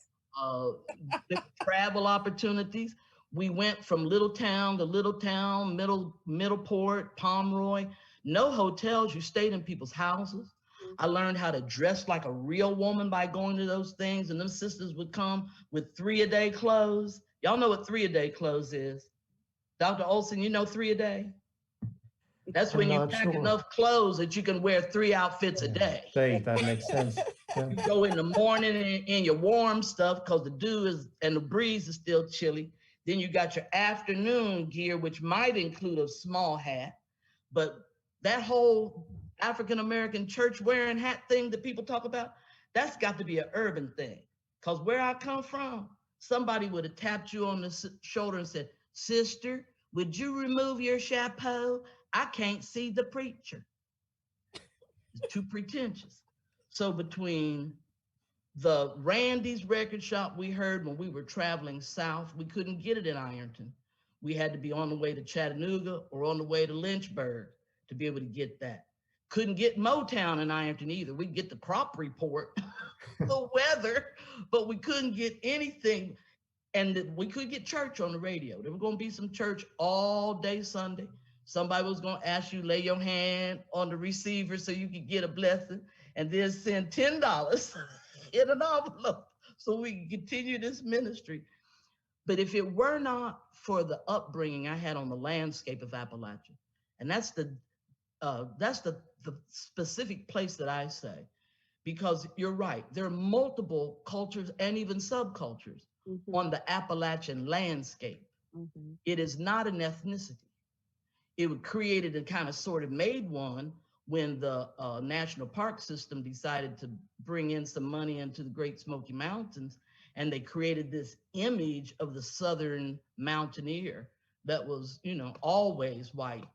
The travel opportunities. We went from little town to little town, Middleport, Pomeroy. No hotels, you stayed in people's houses. I learned how to dress like a real woman by going to those things, and them sisters would come with 3-a-day clothes. Y'all know what 3-a-day clothes is. Dr. Olson, you know 3 a day? That's when you pack enough clothes that you can wear 3 outfits a day. That makes sense. Yeah. You go in the morning in your warm stuff because the dew is and the breeze is still chilly. Then you got your afternoon gear, which might include a small hat, but that whole African-American church wearing hat thing that people talk about, that's got to be an urban thing. Because where I come from, somebody would have tapped you on the shoulder and said, "Sister, would you remove your chapeau? I can't see the preacher." It's too pretentious. So between the Randy's record shop we heard when we were traveling south, we couldn't get it in Ironton. We had to be on the way to Chattanooga or on the way to Lynchburg to be able to get that. Couldn't get Motown in Ironton either. We'd get the crop report, the weather, but we couldn't get anything. And we could get church on the radio. There was going to be some church all day Sunday. Somebody was going to ask you, lay your hand on the receiver so you could get a blessing, and then send $10 in an envelope so we can continue this ministry. But if it were not for the upbringing I had on the landscape of Appalachia, and that's the specific place that I say, because you're right, there are multiple cultures and even subcultures on the Appalachian landscape. It is not an ethnicity. It was created and kind of sort of made one when the National Park System decided to bring in some money into the Great Smoky Mountains, and they created this image of the Southern mountaineer that was, always white.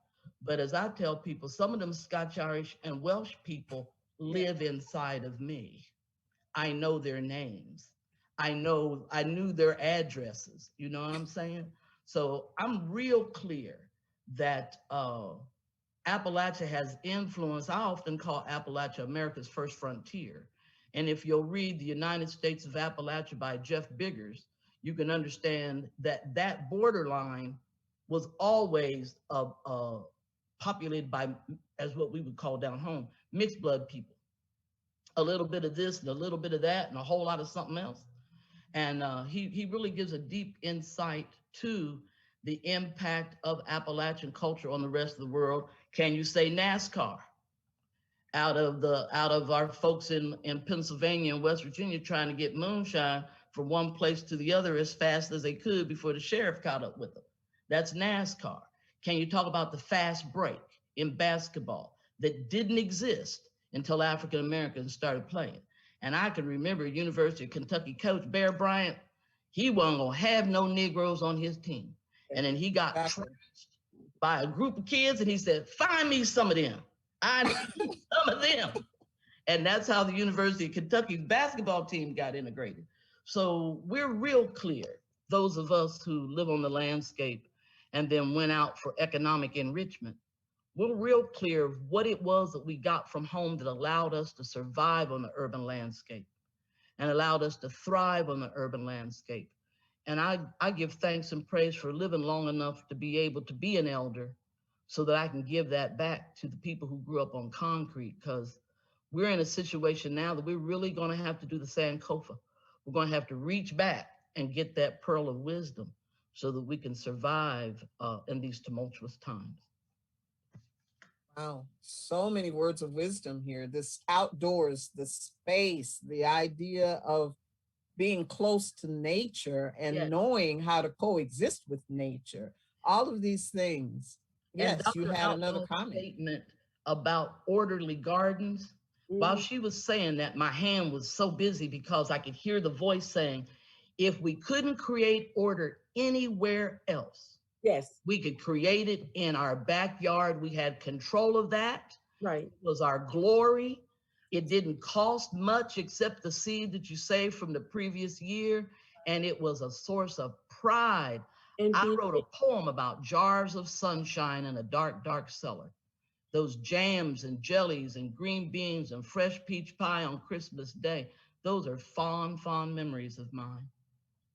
But as I tell people, some of them Scotch, Irish, and Welsh people live inside of me. I know their names. I knew their addresses, you know what I'm saying? So I'm real clear that Appalachia has influence. I often call Appalachia America's first frontier. And if you'll read The United States of Appalachia by Jeff Biggers, you can understand that that borderline was always populated by, as what we would call down home, mixed blood people. A little bit of this and a little bit of that and a whole lot of something else. And he really gives a deep insight to the impact of Appalachian culture on the rest of the world. Can you say NASCAR? Out of our folks in Pennsylvania and West Virginia trying to get moonshine from one place to the other as fast as they could before the sheriff caught up with them. That's NASCAR. Can you talk about the fast break in basketball that didn't exist until African Americans started playing? And I can remember University of Kentucky coach Bear Bryant, he wasn't gonna have no Negroes on his team. And then he got trashed by a group of kids and he said, find me some of them. I need some of them. And that's how the University of Kentucky's basketball team got integrated. So we're real clear, those of us who live on the landscape and then went out for economic enrichment, we're real clear of what it was that we got from home that allowed us to survive on the urban landscape and allowed us to thrive on the urban landscape. And I give thanks and praise for living long enough to be able to be an elder so that I can give that back to the people who grew up on concrete, because we're in a situation now that we're really going to have to do the Sankofa. We're going to have to reach back and get that pearl of wisdom so that we can survive in these tumultuous times. Wow, so many words of wisdom here. This outdoors, the space, the idea of being close to nature and Yes. knowing how to coexist with nature. All of these things. Yes, And you Dr. had another Outlaw's comment. statement about orderly gardens. While she was saying that, my hand was so busy because I could hear the voice saying, if we couldn't create order anywhere else, Yes, we could create it in our backyard. We had control of that. right. It was our glory. It didn't cost much except the seed that you saved from the previous year. And it was a source of pride. And I wrote a poem about jars of sunshine in a dark, dark cellar. Those jams and jellies and green beans and fresh peach pie on Christmas Day. Those are fond, fond memories of mine.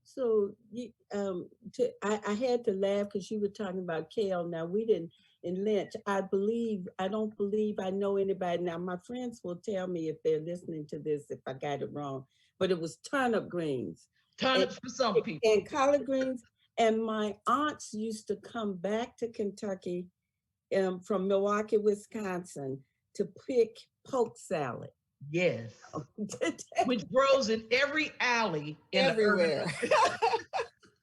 So I had to laugh because you were talking about kale. Now we didn't in Lynch. I don't believe I know anybody. Now my friends will tell me if they're listening to this if I got it wrong, but it was turnip greens. Turnips for some people. And collard greens. And my aunts used to come back to Kentucky from Milwaukee, Wisconsin to pick poke salad. Yes. Which grows in every alley. Everywhere.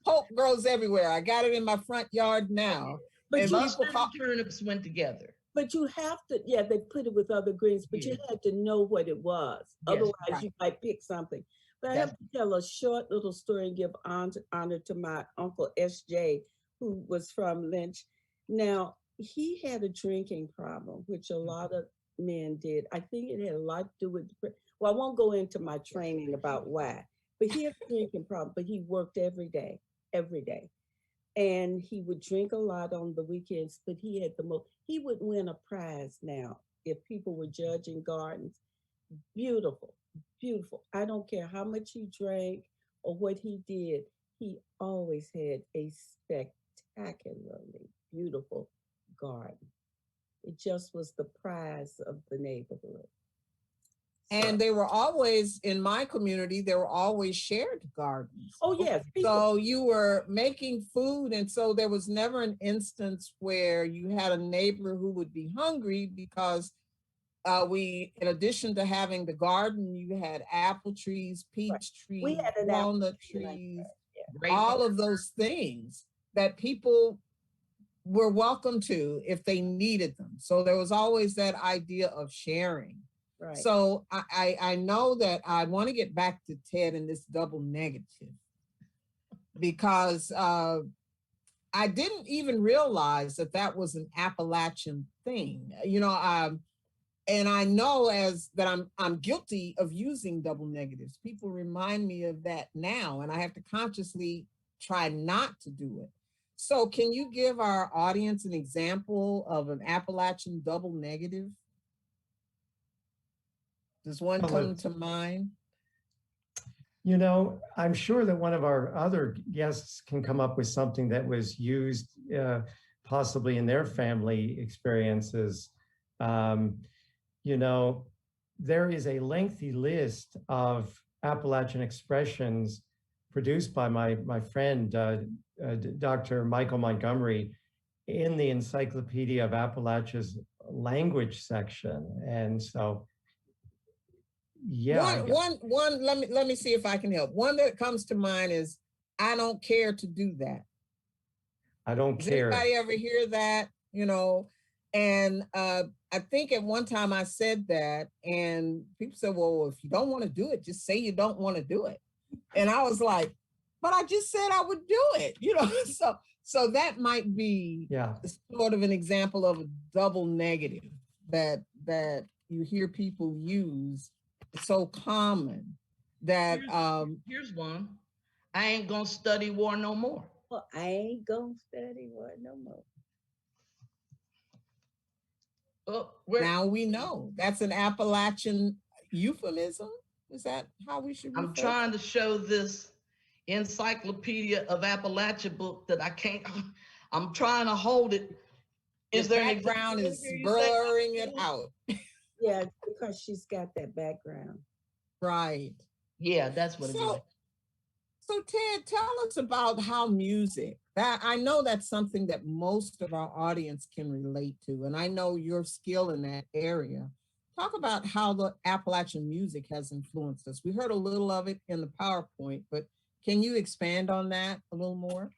Hope grows everywhere. I got it in my front yard now. But and mustard and turnips went together. But you have to, yeah, they put it with other greens, but you had to know what it was. Yes, otherwise, you might pick something. But I have to tell a short little story and give honor to my uncle S.J., who was from Lynch. Now, he had a drinking problem, which a lot of men did. I think it had a lot to do with, well, I won't go into my training about why, but he had a drinking problem, but he worked every day. And he would drink a lot on the weekends, but he had he would win a prize now if people were judging gardens. Beautiful, beautiful. I don't care how much he drank or what he did. He always had a spectacularly beautiful garden. It just was the prize of the neighborhood. And they were always, in my community, there were always shared gardens. Oh, yes. So you were making food. And so there was never an instance where you had a neighbor who would be hungry because in addition to having the garden, you had apple trees, peach trees, walnut trees, all of those things that people were welcome to if they needed them. So there was always that idea of sharing. Right. So I know that I want to get back to Ted and this double negative because I didn't even realize that was an Appalachian thing. You know, and I know as that I'm guilty of using double negatives. People remind me of that now, and I have to consciously try not to do it. So can you give our audience an example of an Appalachian double negative? Does one come to mind? You know, I'm sure that one of our other guests can come up with something that was used possibly in their family experiences. You know, there is a lengthy list of Appalachian expressions produced by my friend, Dr. Michael Montgomery, in the Encyclopedia of Appalachia's language section. And so, yeah. One, let me see if I can help. One that comes to mind is, I don't care to do that. I don't care. Does anybody ever hear that? You know, and I think at one time I said that, and people said, well, if you don't want to do it, just say you don't want to do it. And I was like, but I just said I would do it, you know? So that might be sort of an example of a double negative that you hear people use. It's so common that here's one. I ain't gonna study war no more. Well, I ain't gonna study war no more. Now we know that's an Appalachian euphemism. Is that how we should? I'm trying to show this Encyclopedia of Appalachia book that I can't. I'm trying to hold it. Is there an background is blurring it out? Yeah, because she's got that background. Right. Yeah, that's what it is. So Ted, tell us about how music, that I know that's something that most of our audience can relate to, and I know your skill in that area. Talk about how the Appalachian music has influenced us. We heard a little of it in the PowerPoint, but can you expand on that a little more?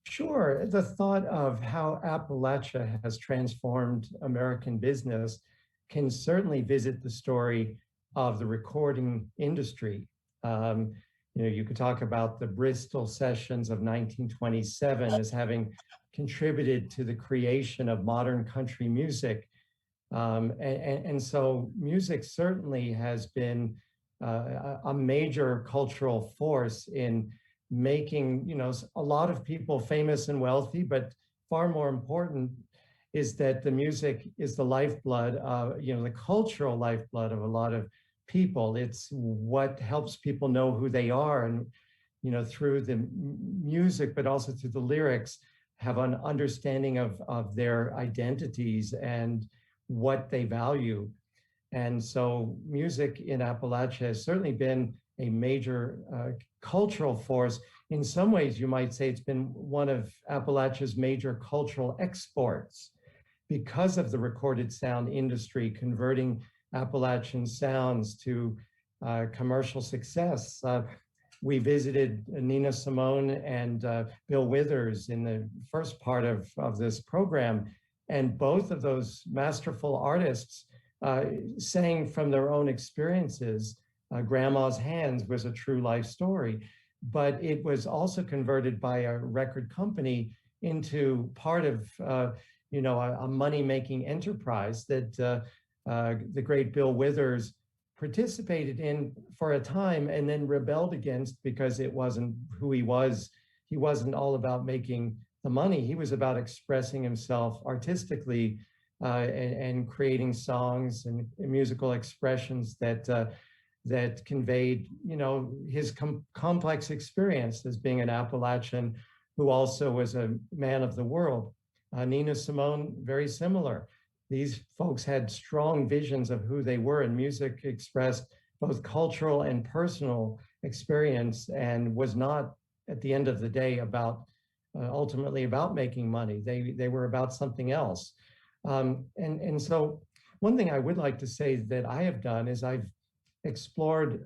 Sure. The thought of how Appalachia has transformed American business can certainly visit the story of the recording industry. You know, you could talk about the Bristol sessions of 1927 as having contributed to the creation of modern country music. And so music certainly has been a major cultural force in making, you know, a lot of people famous and wealthy, but far more important is that the music is the lifeblood of, you know, the cultural lifeblood of a lot of people. It's what helps people know who they are, and, you know, through the music, but also through the lyrics, have an understanding of their identities and what they value. And so music in Appalachia has certainly been a major cultural force. In some ways, you might say it's been one of Appalachia's major cultural exports because of the recorded sound industry converting Appalachian sounds to commercial success. We visited Nina Simone and Bill Withers in the first part of this program, and both of those masterful artists sang from their own experiences. Grandma's Hands was a true life story, but it was also converted by a record company into part of you know, a money-making enterprise that the great Bill Withers participated in for a time and then rebelled against because it wasn't who he was. He wasn't all about making the money. He was about expressing himself artistically and creating songs and musical expressions that that conveyed, you know, his complex experience as being an Appalachian who also was a man of the world. Nina Simone, very similar. These folks had strong visions of who they were, and music expressed both cultural and personal experience and was not, at the end of the day, about ultimately about making money. They were about something else. And so one thing I would like to say that I have done is I've explored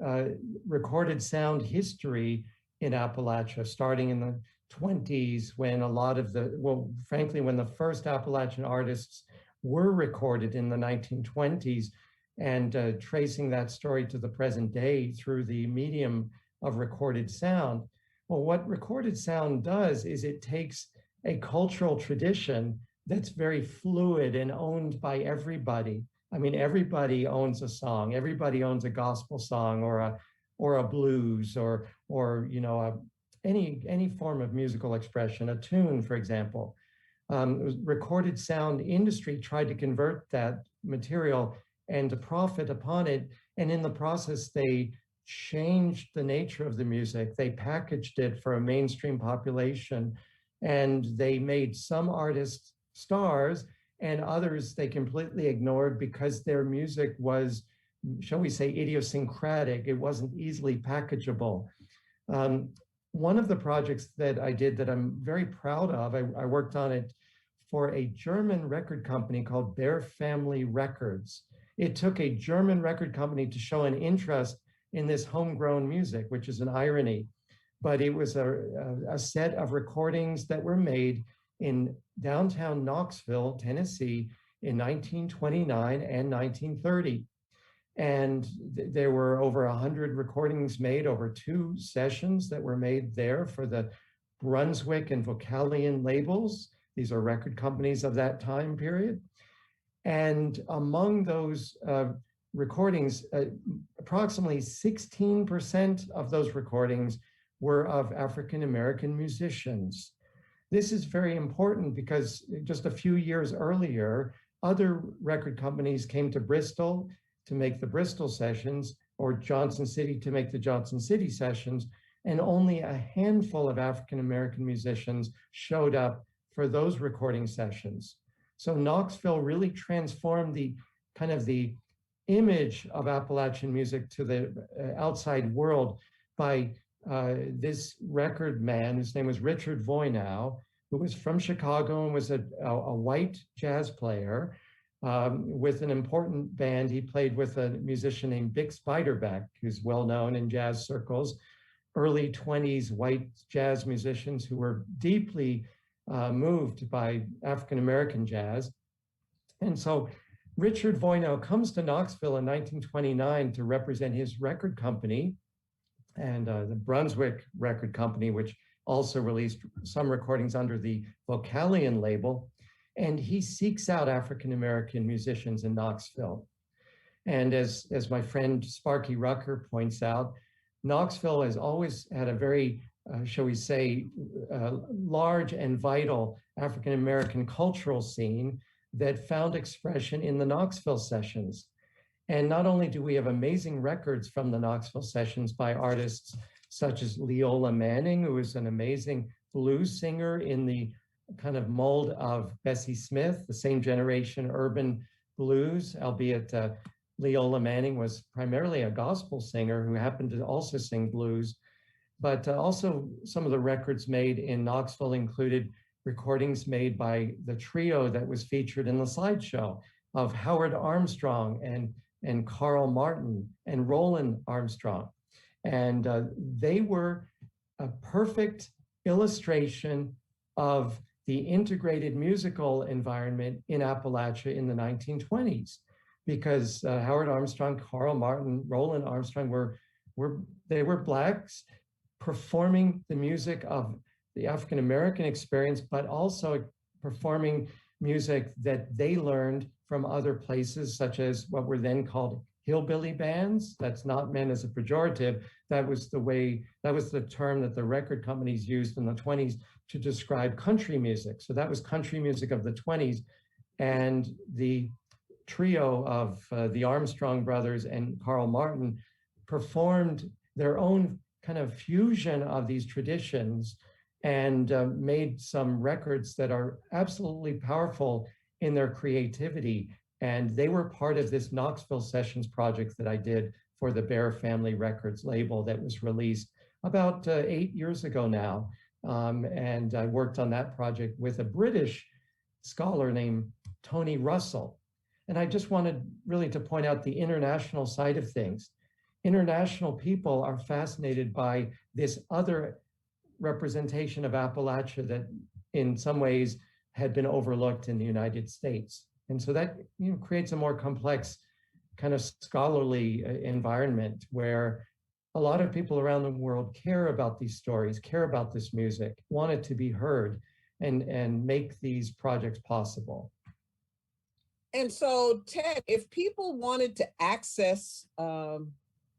recorded sound history in Appalachia, starting in the 20s, when a lot of the, well, frankly, when the first Appalachian artists were recorded in the 1920s, and tracing that story to the present day through the medium of recorded sound. Well, what recorded sound does is it takes a cultural tradition that's very fluid and owned by everybody, I mean, everybody owns a song. Everybody owns a gospel song or a blues or you know, any form of musical expression, a tune, for example. Recorded sound industry tried to convert that material and to profit upon it. And in the process, they changed the nature of the music. They packaged it for a mainstream population, and they made some artists stars and others they completely ignored because their music was, shall we say, idiosyncratic. It wasn't easily packageable. One of the projects that I did that I'm very proud of, I worked on it for a German record company called Bear Family Records. It took a German record company to show an interest in this homegrown music, which is an irony. But it was a set of recordings that were made in downtown Knoxville, Tennessee in 1929 and 1930. And there were over 100 recordings made over 2 sessions that were made there for the Brunswick and Vocalion labels. These are record companies of that time period. And among those recordings, approximately 16% of those recordings were of African-American musicians. This is very important because just a few years earlier, other record companies came to Bristol to make the Bristol sessions, or Johnson City to make the Johnson City sessions, and only a handful of African-American musicians showed up for those recording sessions. So Knoxville really transformed the kind of the image of Appalachian music to the outside world by this record man, whose name was Richard Voynow, who was from Chicago and was a white jazz player with an important band. He played with a musician named Bix Beiderbecke, who's well known in jazz circles, early 20s white jazz musicians who were deeply moved by African-American jazz. And so Richard Voynow comes to Knoxville in 1929 to represent his record company, and the Brunswick Record Company, which also released some recordings under the Vocalion label. And he seeks out African-American musicians in Knoxville. And as my friend Sparky Rucker points out, Knoxville has always had a very, shall we say, large and vital African-American cultural scene that found expression in the Knoxville sessions. And not only do we have amazing records from the Knoxville sessions by artists such as Leola Manning, who is an amazing blues singer in the kind of mold of Bessie Smith, the same generation urban blues, albeit Leola Manning was primarily a gospel singer who happened to also sing blues. But also some of the records made in Knoxville included recordings made by the trio that was featured in the slideshow of Howard Armstrong and Carl Martin and Roland Armstrong. And they were a perfect illustration of the integrated musical environment in Appalachia in the 1920s, because Howard Armstrong, Carl Martin, Roland Armstrong were Blacks performing the music of the African-American experience, but also performing music that they learned from other places, such as what were then called hillbilly bands. That's not meant as a pejorative. That was the term that the record companies used in the 20s to describe country music. So that was country music of the 20s. And the trio of the Armstrong brothers and Carl Martin performed their own kind of fusion of these traditions and made some records that are absolutely powerful in their creativity. And they were part of this Knoxville Sessions project that I did for the Bear Family Records label that was released about 8 years ago now. And I worked on that project with a British scholar named Tony Russell. And I just wanted really to point out the international side of things. International people are fascinated by this other representation of Appalachia that in some ways had been overlooked in the United States. And so that creates a more complex kind of scholarly environment where a lot of people around the world care about these stories, care about this music, want it to be heard, and make these projects possible. And so, Ted, if people wanted to access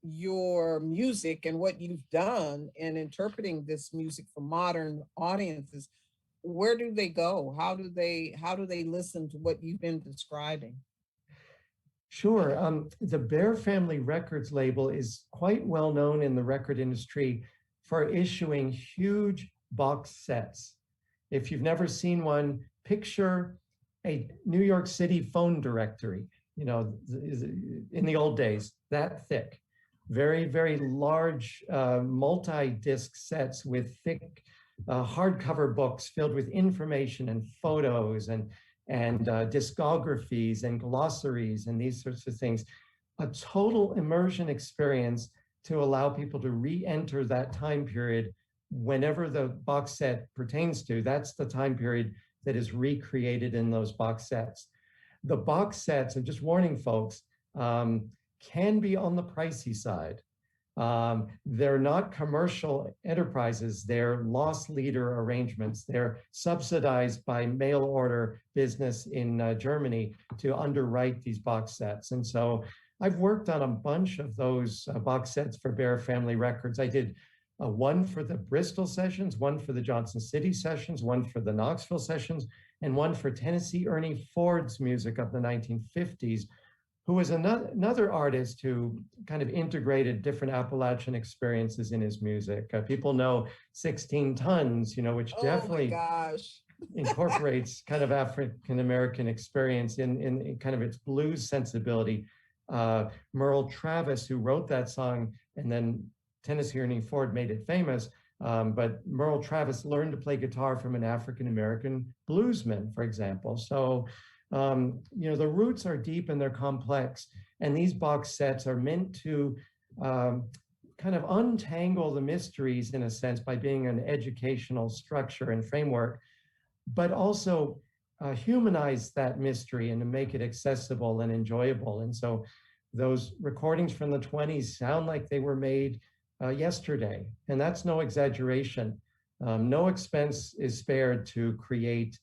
your music and what you've done in interpreting this music for modern audiences, where do they go? How do they listen to what you've been describing? Sure. The Bear Family Records label is quite well known in the record industry for issuing huge box sets. If you've never seen one, picture a New York City phone directory, in the old days, that thick. Very, very large multi-disc sets with thick hardcover books filled with information and photos and discographies and glossaries and these sorts of things. A total immersion experience to allow people to re-enter that time period whenever the box set pertains to. That's the time period that is recreated in those box sets. The box sets, and just warning folks, can be on the pricey side. They're not commercial enterprises, they're loss leader arrangements. They're subsidized by mail order business in Germany to underwrite these box sets. And so I've worked on a bunch of those box sets for Bear Family Records. I did one for the Bristol sessions, one for the Johnson City sessions, one for the Knoxville sessions, and one for Tennessee Ernie Ford's music of the 1950s, who was another artist who kind of integrated different Appalachian experiences in his music. People know 16 Tons, which definitely incorporates kind of African-American experience in kind of its blues sensibility. Merle Travis, who wrote that song, and then Tennessee Ernie Ford made it famous, but Merle Travis learned to play guitar from an African-American bluesman, for example. So, the roots are deep and they're complex, and these box sets are meant to kind of untangle the mysteries, in a sense, by being an educational structure and framework, but also humanize that mystery and to make it accessible and enjoyable. And so those recordings from the 20s sound like they were made yesterday, and that's no exaggeration. No expense is spared to create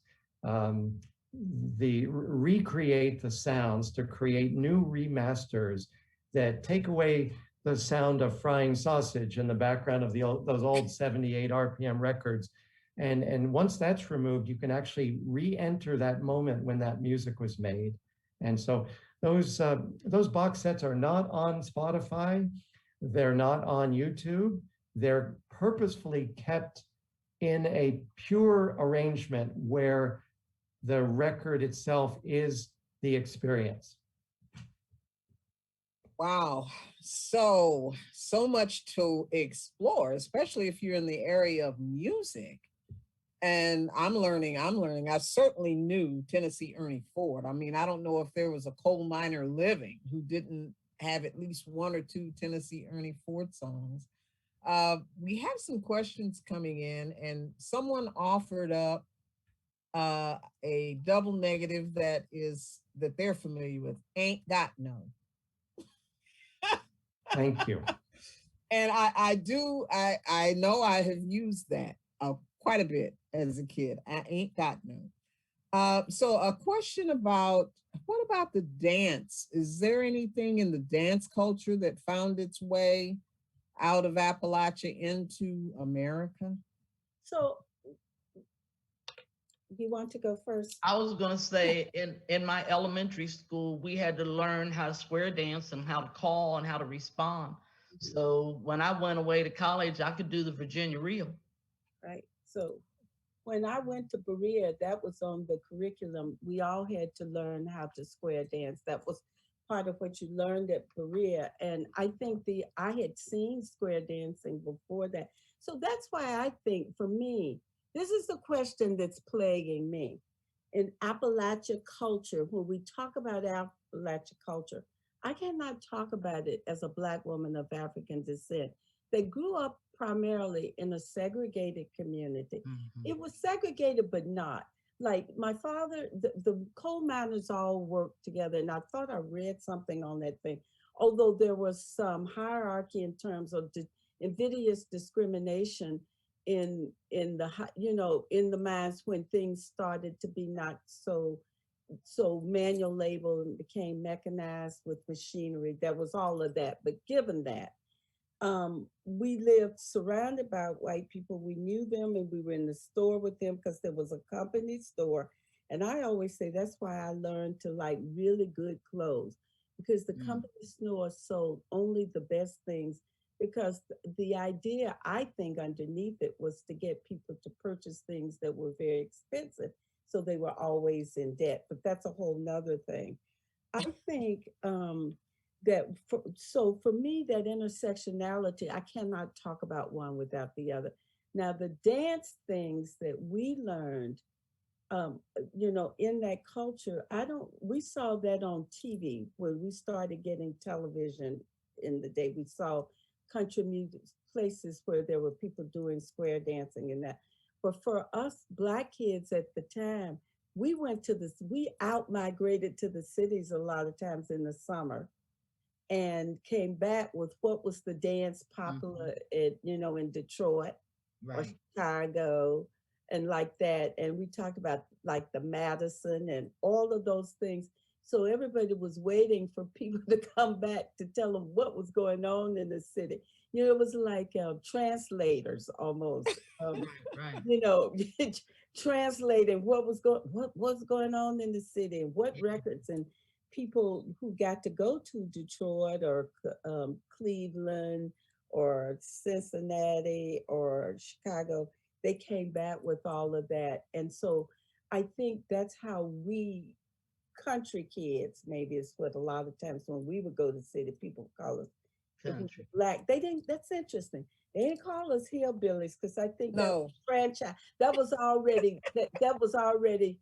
recreate the sounds, to create new remasters that take away the sound of frying sausage in the background of those old 78 RPM records. And once that's removed, you can actually re-enter that moment when that music was made. And so those box sets are not on Spotify. They're not on YouTube. They're purposefully kept in a pure arrangement where the record itself is the experience. Wow. So much to explore, especially if you're in the area of music. And I'm learning. I certainly knew Tennessee Ernie Ford. I mean, I don't know if there was a coal miner living who didn't have at least one or two Tennessee Ernie Ford songs. We have some questions coming in, and someone offered up a double negative that they're familiar with. Ain't got no. Thank you. And I know I have used that quite a bit as a kid. I ain't got no. So a question about, what about the dance? Is there anything in the dance culture that found its way out of Appalachia into America? So you want to go first? I was going to say, in my elementary school, we had to learn how to square dance and how to call and how to respond. So when I went away to college, I could do the Virginia Reel. Right. So when I went to Berea, that was on the curriculum. We all had to learn how to square dance. That was part of what you learned at Berea. And I think I had seen square dancing before that. So that's why I think, for me, this is the question that's plaguing me. In Appalachia culture, when we talk about Appalachia culture, I cannot talk about it as a Black woman of African descent that grew up primarily in a segregated community. Mm-hmm. It was segregated, but not. Like my father, the coal miners all worked together, and I thought I read something on that thing. Although there was some hierarchy in terms of invidious discrimination in the mines when things started to be not so so manual labor became mechanized with machinery. There was all of that. But given that, we lived surrounded by white people. We knew them and we were in the store with them because there was a company store. And I always say that's why I learned to like really good clothes, because the company store sold only the best things, because the idea, I think, underneath it was to get people to purchase things that were very expensive. So they were always in debt. But that's a whole nother thing. I think so for me, that intersectionality, I cannot talk about one without the other. Now, the dance things that we learned, in that culture, we saw that on TV when we started getting television in the day. We saw country music places where there were people doing square dancing and that. But for us Black kids at the time, we out migrated to the cities a lot of times in the summer and came back with what was the dance popular in Detroit or Chicago and like that. And we talked about like the Madison and all of those things. So everybody was waiting for people to come back to tell them what was going on in the city. It was like translators almost, translating what was going on in the city and what records, and people who got to go to Detroit or Cleveland or Cincinnati or Chicago, they came back with all of that. And so I think that's how we country kids, maybe is what a lot of times when we would go to the city, people would call us country. Black. They didn't, that's interesting. They didn't call us hillbillies because I think that was franchise. That was already, that was already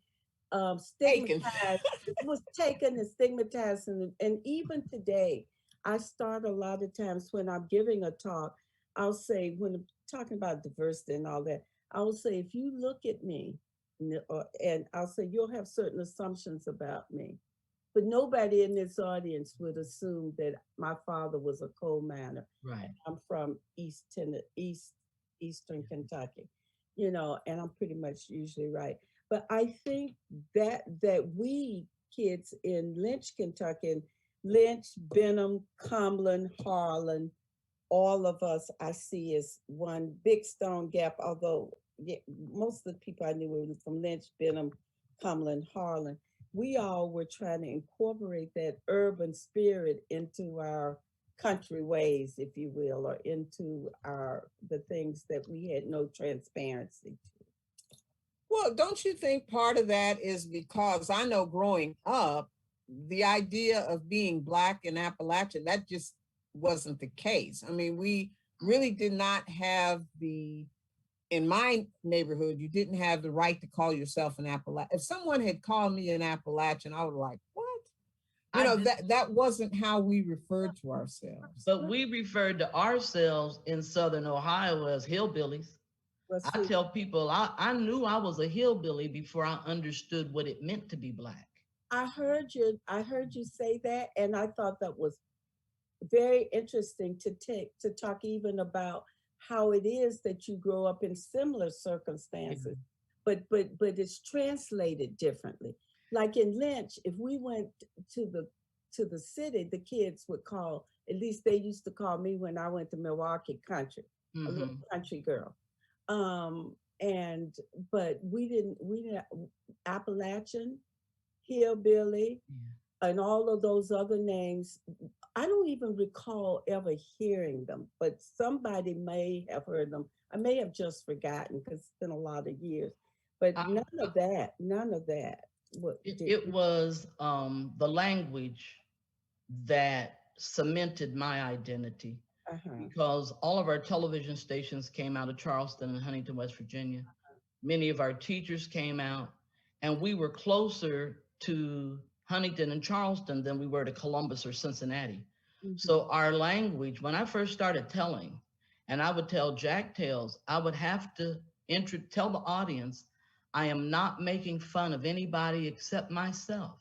stigmatized. It was taken and stigmatized. And even today, I start a lot of times when I'm giving a talk, I'll say, when I'm talking about diversity and all that, I'll say, if you look at me, and I'll say, you'll have certain assumptions about me. But nobody in this audience would assume that my father was a coal miner. Right. I'm from Eastern Kentucky, and I'm pretty much usually right. But I think that we kids in Lynch, Kentucky, Lynch, Benham, Cumberland, Harlan, all of us I see as one big stone gap, although most of the people I knew were from Lynch, Benham, Cumberland, Harlan. We all were trying to incorporate that urban spirit into our country ways, if you will, or into the things that we had no transparency to. Well, don't you think part of that is because I know growing up, the idea of being Black in Appalachia, that just wasn't the case. I mean, we really did not have in my neighborhood, you didn't have the right to call yourself an Appalachian. If someone had called me an Appalachian, I was like, what? That wasn't how we referred to ourselves. But we referred to ourselves in Southern Ohio as hillbillies. I tell people I knew I was a hillbilly before I understood what it meant to be Black. I heard you say that, and I thought that was very interesting to talk even about how it is that you grow up in similar circumstances, but it's translated differently. Like in Lynch, if we went to the city, the kids would call, at least they used to call me when I went to Milwaukee, country, a little country girl. But we didn't Appalachian, hillbilly, and all of those other names. I don't even recall ever hearing them, but somebody may have heard them. I may have just forgotten because it's been a lot of years, but none of that. It was the language that cemented my identity, because all of our television stations came out of Charleston and Huntington, West Virginia. Many of our teachers came out, and we were closer to Huntington and Charleston than we were to Columbus or Cincinnati. So our language, when I first started telling, and I would tell Jack Tales, I would have to tell the audience, I am not making fun of anybody except myself,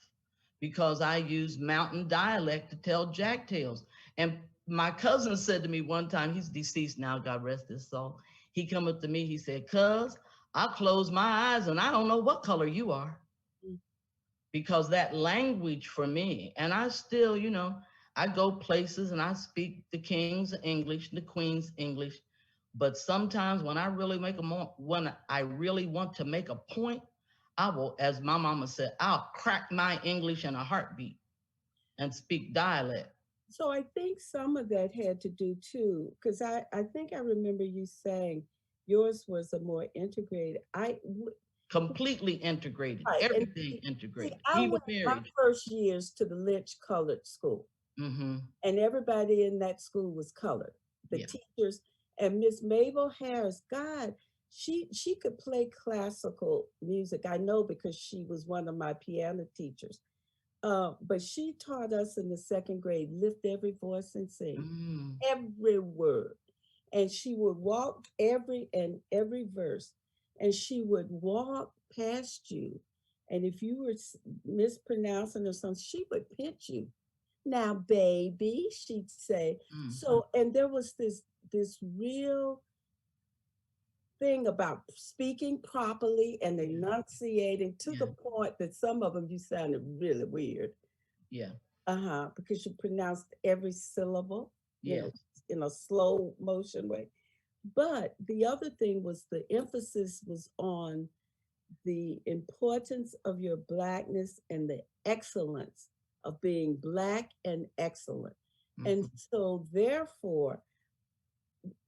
because I use mountain dialect to tell Jack Tales. And my cousin said to me one time, he's deceased now, God rest his soul. He come up to me, he said, "Cuz, I close my eyes and I don't know what color you are." because that language for me, and I still, I go places and I speak the king's English, the queen's English, but sometimes when when I really want to make a point, I will, as my mama said, I'll crack my English in a heartbeat and speak dialect. So I think some of that had to do too, because I think I remember you saying yours was a more integrated. Completely integrated, Right, and everything see, integrated, I even went my marriage. first years to the Lynch Colored School, Mm-hmm. and everybody in that school was colored. The Yeah. teachers and Miss Mabel Harris, God, she could play classical music. I know because she was one of my piano teachers. But she taught us in the second grade, lift every voice and sing Mm. every word. And she would walk every verse, and she would walk past you. And if you were mispronouncing or something, she would pinch you. Now, baby, she'd say. Mm. So, and there was this real thing about speaking properly and enunciating to the point that some of them you sounded really weird. Yeah. Because you pronounced every syllable, Yes. in a slow motion way. But the other thing was the emphasis was on the importance of your Blackness and the excellence of being Black and excellent. Mm-hmm. And so therefore,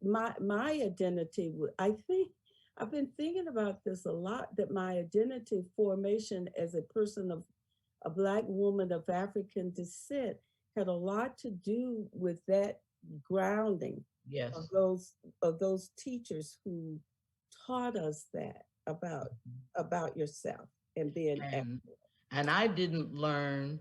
my identity, I think I've been thinking about this a lot, that my identity formation as a person of a Black woman of African descent had a lot to do with that grounding. Yes. Of those teachers who taught us that about yourself and being excellent. And I didn't learn,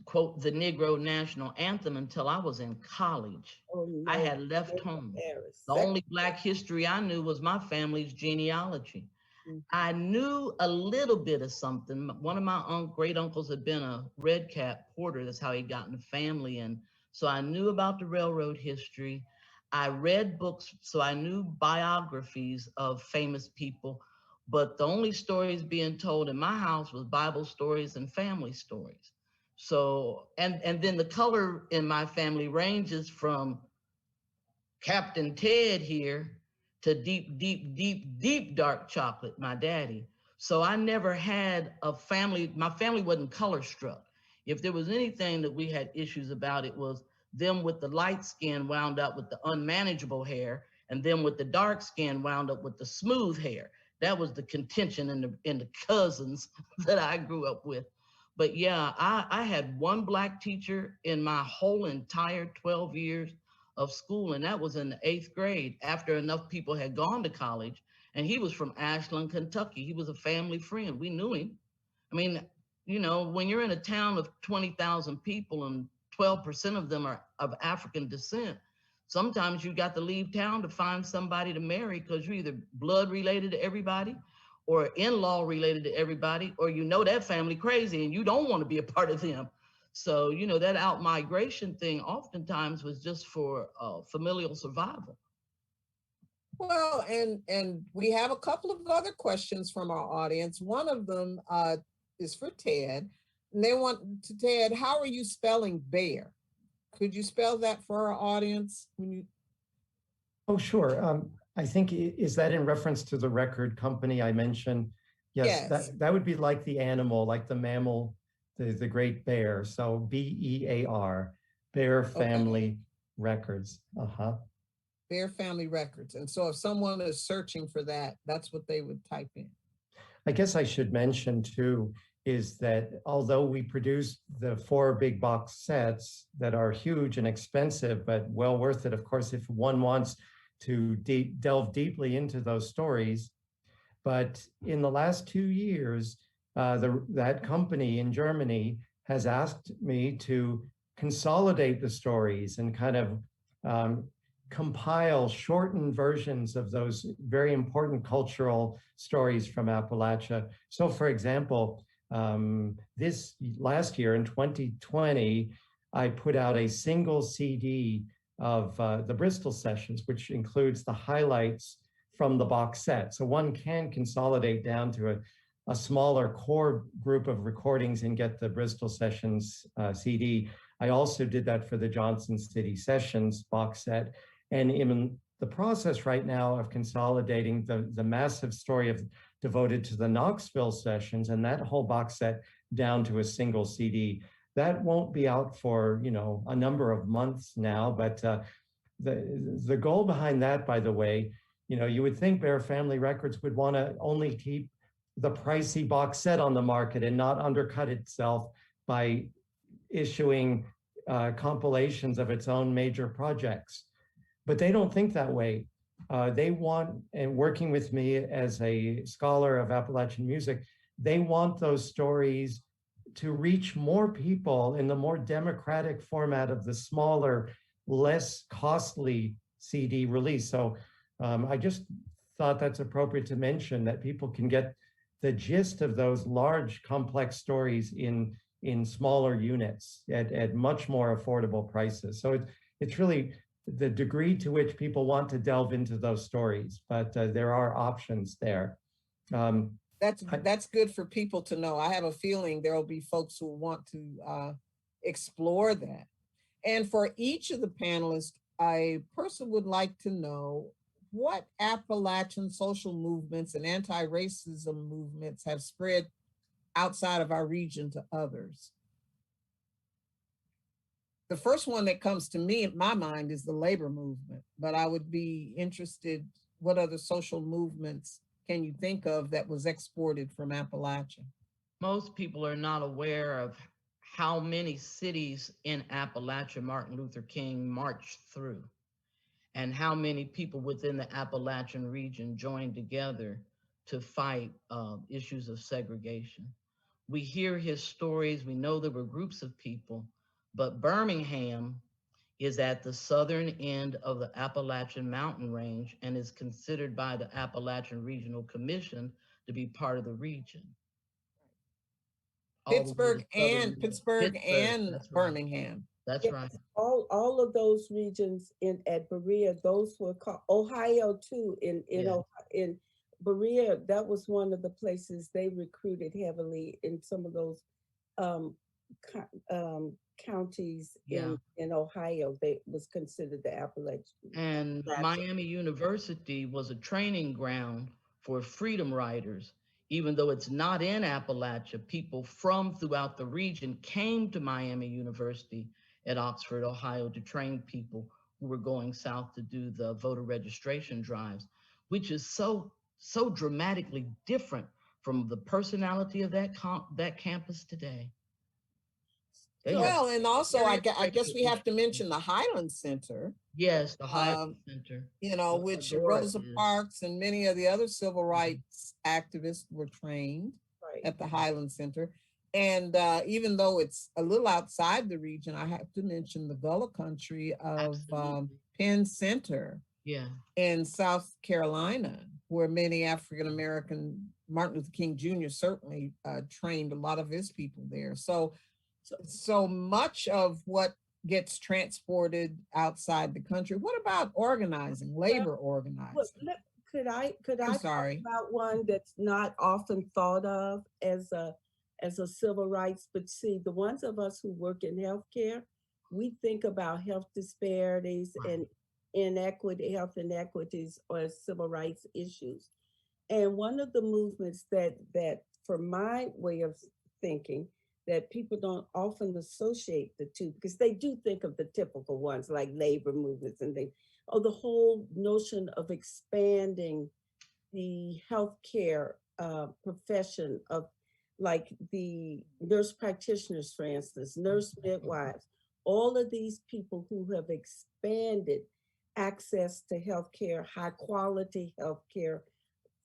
quote, the Negro National Anthem until I was in college. Oh, no. I had left home. Paris. The only Black history I knew was my family's genealogy. Mm-hmm. I knew a little bit of something. One of my great uncles had been a red cap porter. That's how he got in the family. And so I knew about the railroad history. I read books, so I knew biographies of famous people. But the only stories being told in my house was Bible stories and family stories. So, and then the color in my family ranges from Captain Ted here to deep, deep, deep, deep dark chocolate, my daddy. So I never had a family, my family wasn't color struck. If there was anything that we had issues about, it was them with the light skin wound up with the unmanageable hair, and them with the dark skin wound up with the smooth hair. That was the contention in the cousins that I grew up with. But yeah, I had one Black teacher in my whole entire 12 years of school, and that was in the 8th grade after enough people had gone to college. And he was from Ashland, Kentucky. He was a family friend. We knew him. I mean, when you're in a town of 20,000 people and 12% of them are of African descent, sometimes you got to leave town to find somebody to marry because you're either blood related to everybody or in-law related to everybody, or that family crazy and you don't want to be a part of them. So, that out-migration thing oftentimes was just for familial survival. Well, and we have a couple of other questions from our audience. One of them is for Ted. And they want to, Ted, how are you spelling bear? Could you spell that for our audience? Oh, sure. I think, is that in reference to the record company I mentioned? Yes. That would be like the animal, like the mammal, the great bear. So BEAR, Bear Family Records. Bear Family Records. And so if someone is searching for that, that's what they would type in. I guess I should mention too, is that although we produce the 4 big box sets that are huge and expensive, but well worth it, of course, if one wants to delve deeply into those stories. But in the last 2 years, that company in Germany has asked me to consolidate the stories and kind of compile shortened versions of those very important cultural stories from Appalachia. So for example, this last year in 2020, I put out a single CD of the Bristol sessions, which includes the highlights from the box set. So one can consolidate down to a smaller core group of recordings and get the Bristol Sessions CD. I also did that for the Johnson City Sessions box set. And in the process right now of consolidating the massive story devoted to the Knoxville Sessions and that whole box set down to a single CD. That won't be out for, a number of months now, but the goal behind that, by the way, you would think Bear Family Records would want to only keep the pricey box set on the market and not undercut itself by issuing compilations of its own major projects. But they don't think that way. They want, and working with me as a scholar of Appalachian music, they want those stories to reach more people in the more democratic format of the smaller, less costly CD release. So I just thought that's appropriate to mention that people can get the gist of those large, complex stories in smaller units at much more affordable prices. So it's really the degree to which people want to delve into those stories, but there are options there. That's good for people to know. I have a feeling there will be folks who want to explore that. And for each of the panelists, I personally would like to know what Appalachian social movements and anti-racism movements have spread outside of our region to others. The first one that comes to me in my mind is the labor movement, but I would be interested, what other social movements can you think of that was exported from Appalachia? Most people are not aware of how many cities in Appalachia Martin Luther King marched through, and how many people within the Appalachian region joined together to fight issues of segregation. We hear his stories, we know there were groups of people, but Birmingham is at the southern end of the Appalachian Mountain Range and is considered by the Appalachian Regional Commission to be part of the region. Pittsburgh and that's Birmingham. Right. That's Yes, right. all of those regions at Berea, those were called Ohio too. In Berea, that was one of the places they recruited heavily in some of those counties in Ohio. They was considered the Appalachian. And Miami University was a training ground for freedom riders. Even though it's not in Appalachia, people from throughout the region came to Miami University at Oxford, Ohio, to train people who were going south to do the voter registration drives, which is so dramatically different from the personality of that campus today. Well, and also I guess we have to mention the Highland Center. Yes, the Highland Center. Which Rosa Parks and many of the other civil rights activists were trained at the Highland Center. And even though it's a little outside the region, I have to mention the Gullah country of Penn Center in South Carolina, where many African-American, Martin Luther King Jr. certainly trained a lot of his people there. So much of what gets transported outside the country. What about organizing, labor organizing? Could I sorry. talk about one that's not often thought of as a civil rights, but see, the ones of us who work in healthcare, we think about health disparities and health inequities or civil rights issues. And one of the movements that from my way of thinking, that people don't often associate the two, because they do think of the typical ones like labor movements and things. The whole notion of expanding the healthcare profession of, like, the nurse practitioners, for instance, nurse midwives, all of these people who have expanded access to healthcare, high quality healthcare,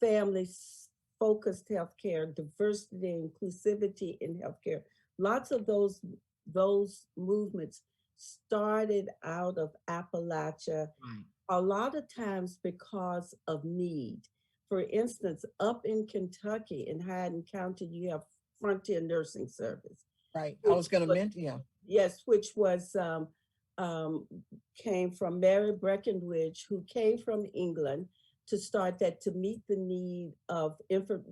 family-focused healthcare, diversity and inclusivity in healthcare. Lots of those movements started out of Appalachia, a lot of times because of need. For instance, up in Kentucky, in Haddon County, you have Frontier Nursing Service. Right, I was going to mention, Yes, which was, came from Mary Breckinridge, who came from England to start that, to meet the need of infant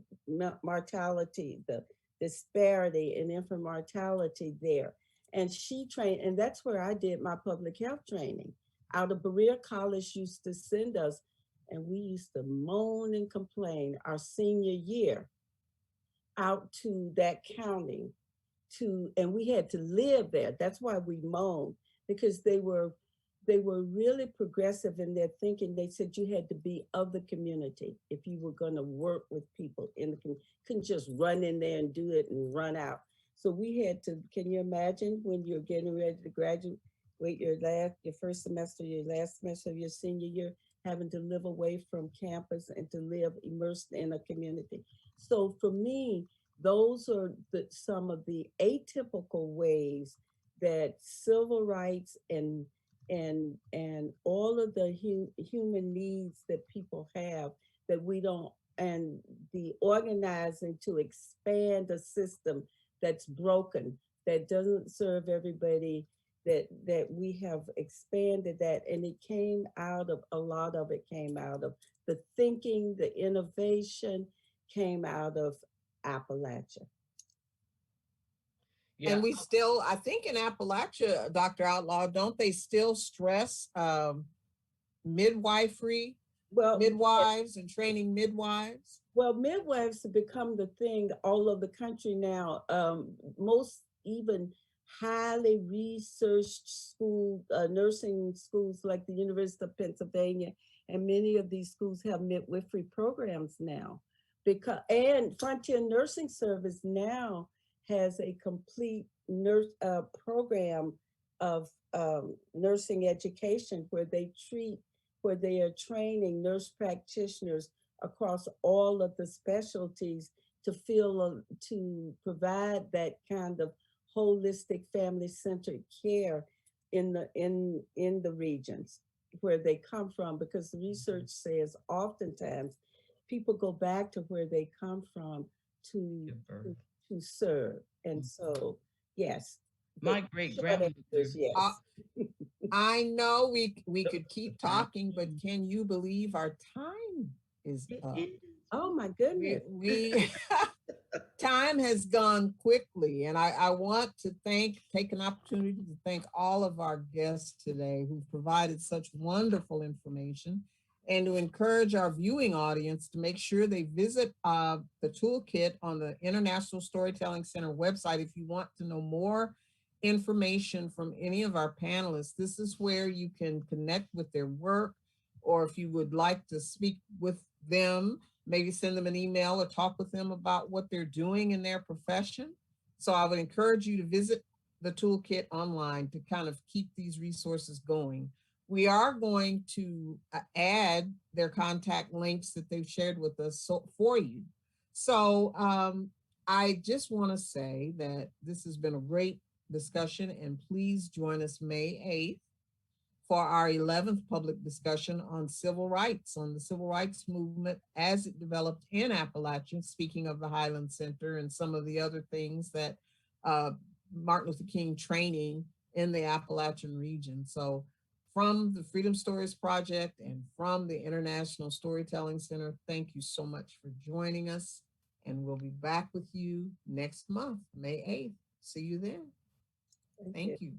mortality, the disparity in infant mortality there. And she trained, and that's where I did my public health training. Out of Berea College used to send us, and we used to moan and complain our senior year out to that county and we had to live there. That's why we moaned, because they were really progressive in their thinking. They said you had to be of the community if you were going to work with people in the community. Couldn't just run in there and do it and run out. So we had to, can you imagine when you're getting ready to graduate your first semester, your last semester of your senior year, having to live away from campus and to live immersed in a community. So for me, those are some of the atypical ways that civil rights and all of the human needs that people have that we don't, and the organizing to expand a system that's broken, that doesn't serve everybody, that we have expanded that. And it came out of, a lot of it came out of the thinking, the innovation came out of Appalachia. Yeah. And we still, I think in Appalachia, Dr. Outlaw, don't they still stress midwifery, midwives and training midwives? Well, midwives have become the thing all over the country now. Most even highly researched school, nursing schools like the University of Pennsylvania, and many of these schools have midwifery programs now. And Frontier Nursing Service now has a complete nurse program of nursing education where they are training nurse practitioners across all of the specialties to provide that kind of holistic family-centered care in the regions where they come from, because the research says oftentimes people go back to where they come from to serve. And so, yes. My great grandmother. Yes. I know we could keep talking, but can you believe our time is up? Oh my goodness. We time has gone quickly, and I want to take an opportunity to thank all of our guests today who provided such wonderful information, and to encourage our viewing audience to make sure they visit the toolkit on the International Storytelling Center website if you want to know more information from any of our panelists. This is where you can connect with their work, or if you would like to speak with them, maybe send them an email or talk with them about what they're doing in their profession. So I would encourage you to visit the toolkit online to kind of keep these resources going. We are going to add their contact links that they've shared with us for you. So I just want to say that this has been a great discussion, and please join us May 8th for our 11th public discussion on civil rights, on the civil rights movement as it developed in Appalachia, speaking of the Highland Center and some of the other things that Martin Luther King training in the Appalachian region. So from the Freedom Stories Project and from the International Storytelling Center, thank you so much for joining us. And we'll be back with you next month, May 8th. See you then. Thank you.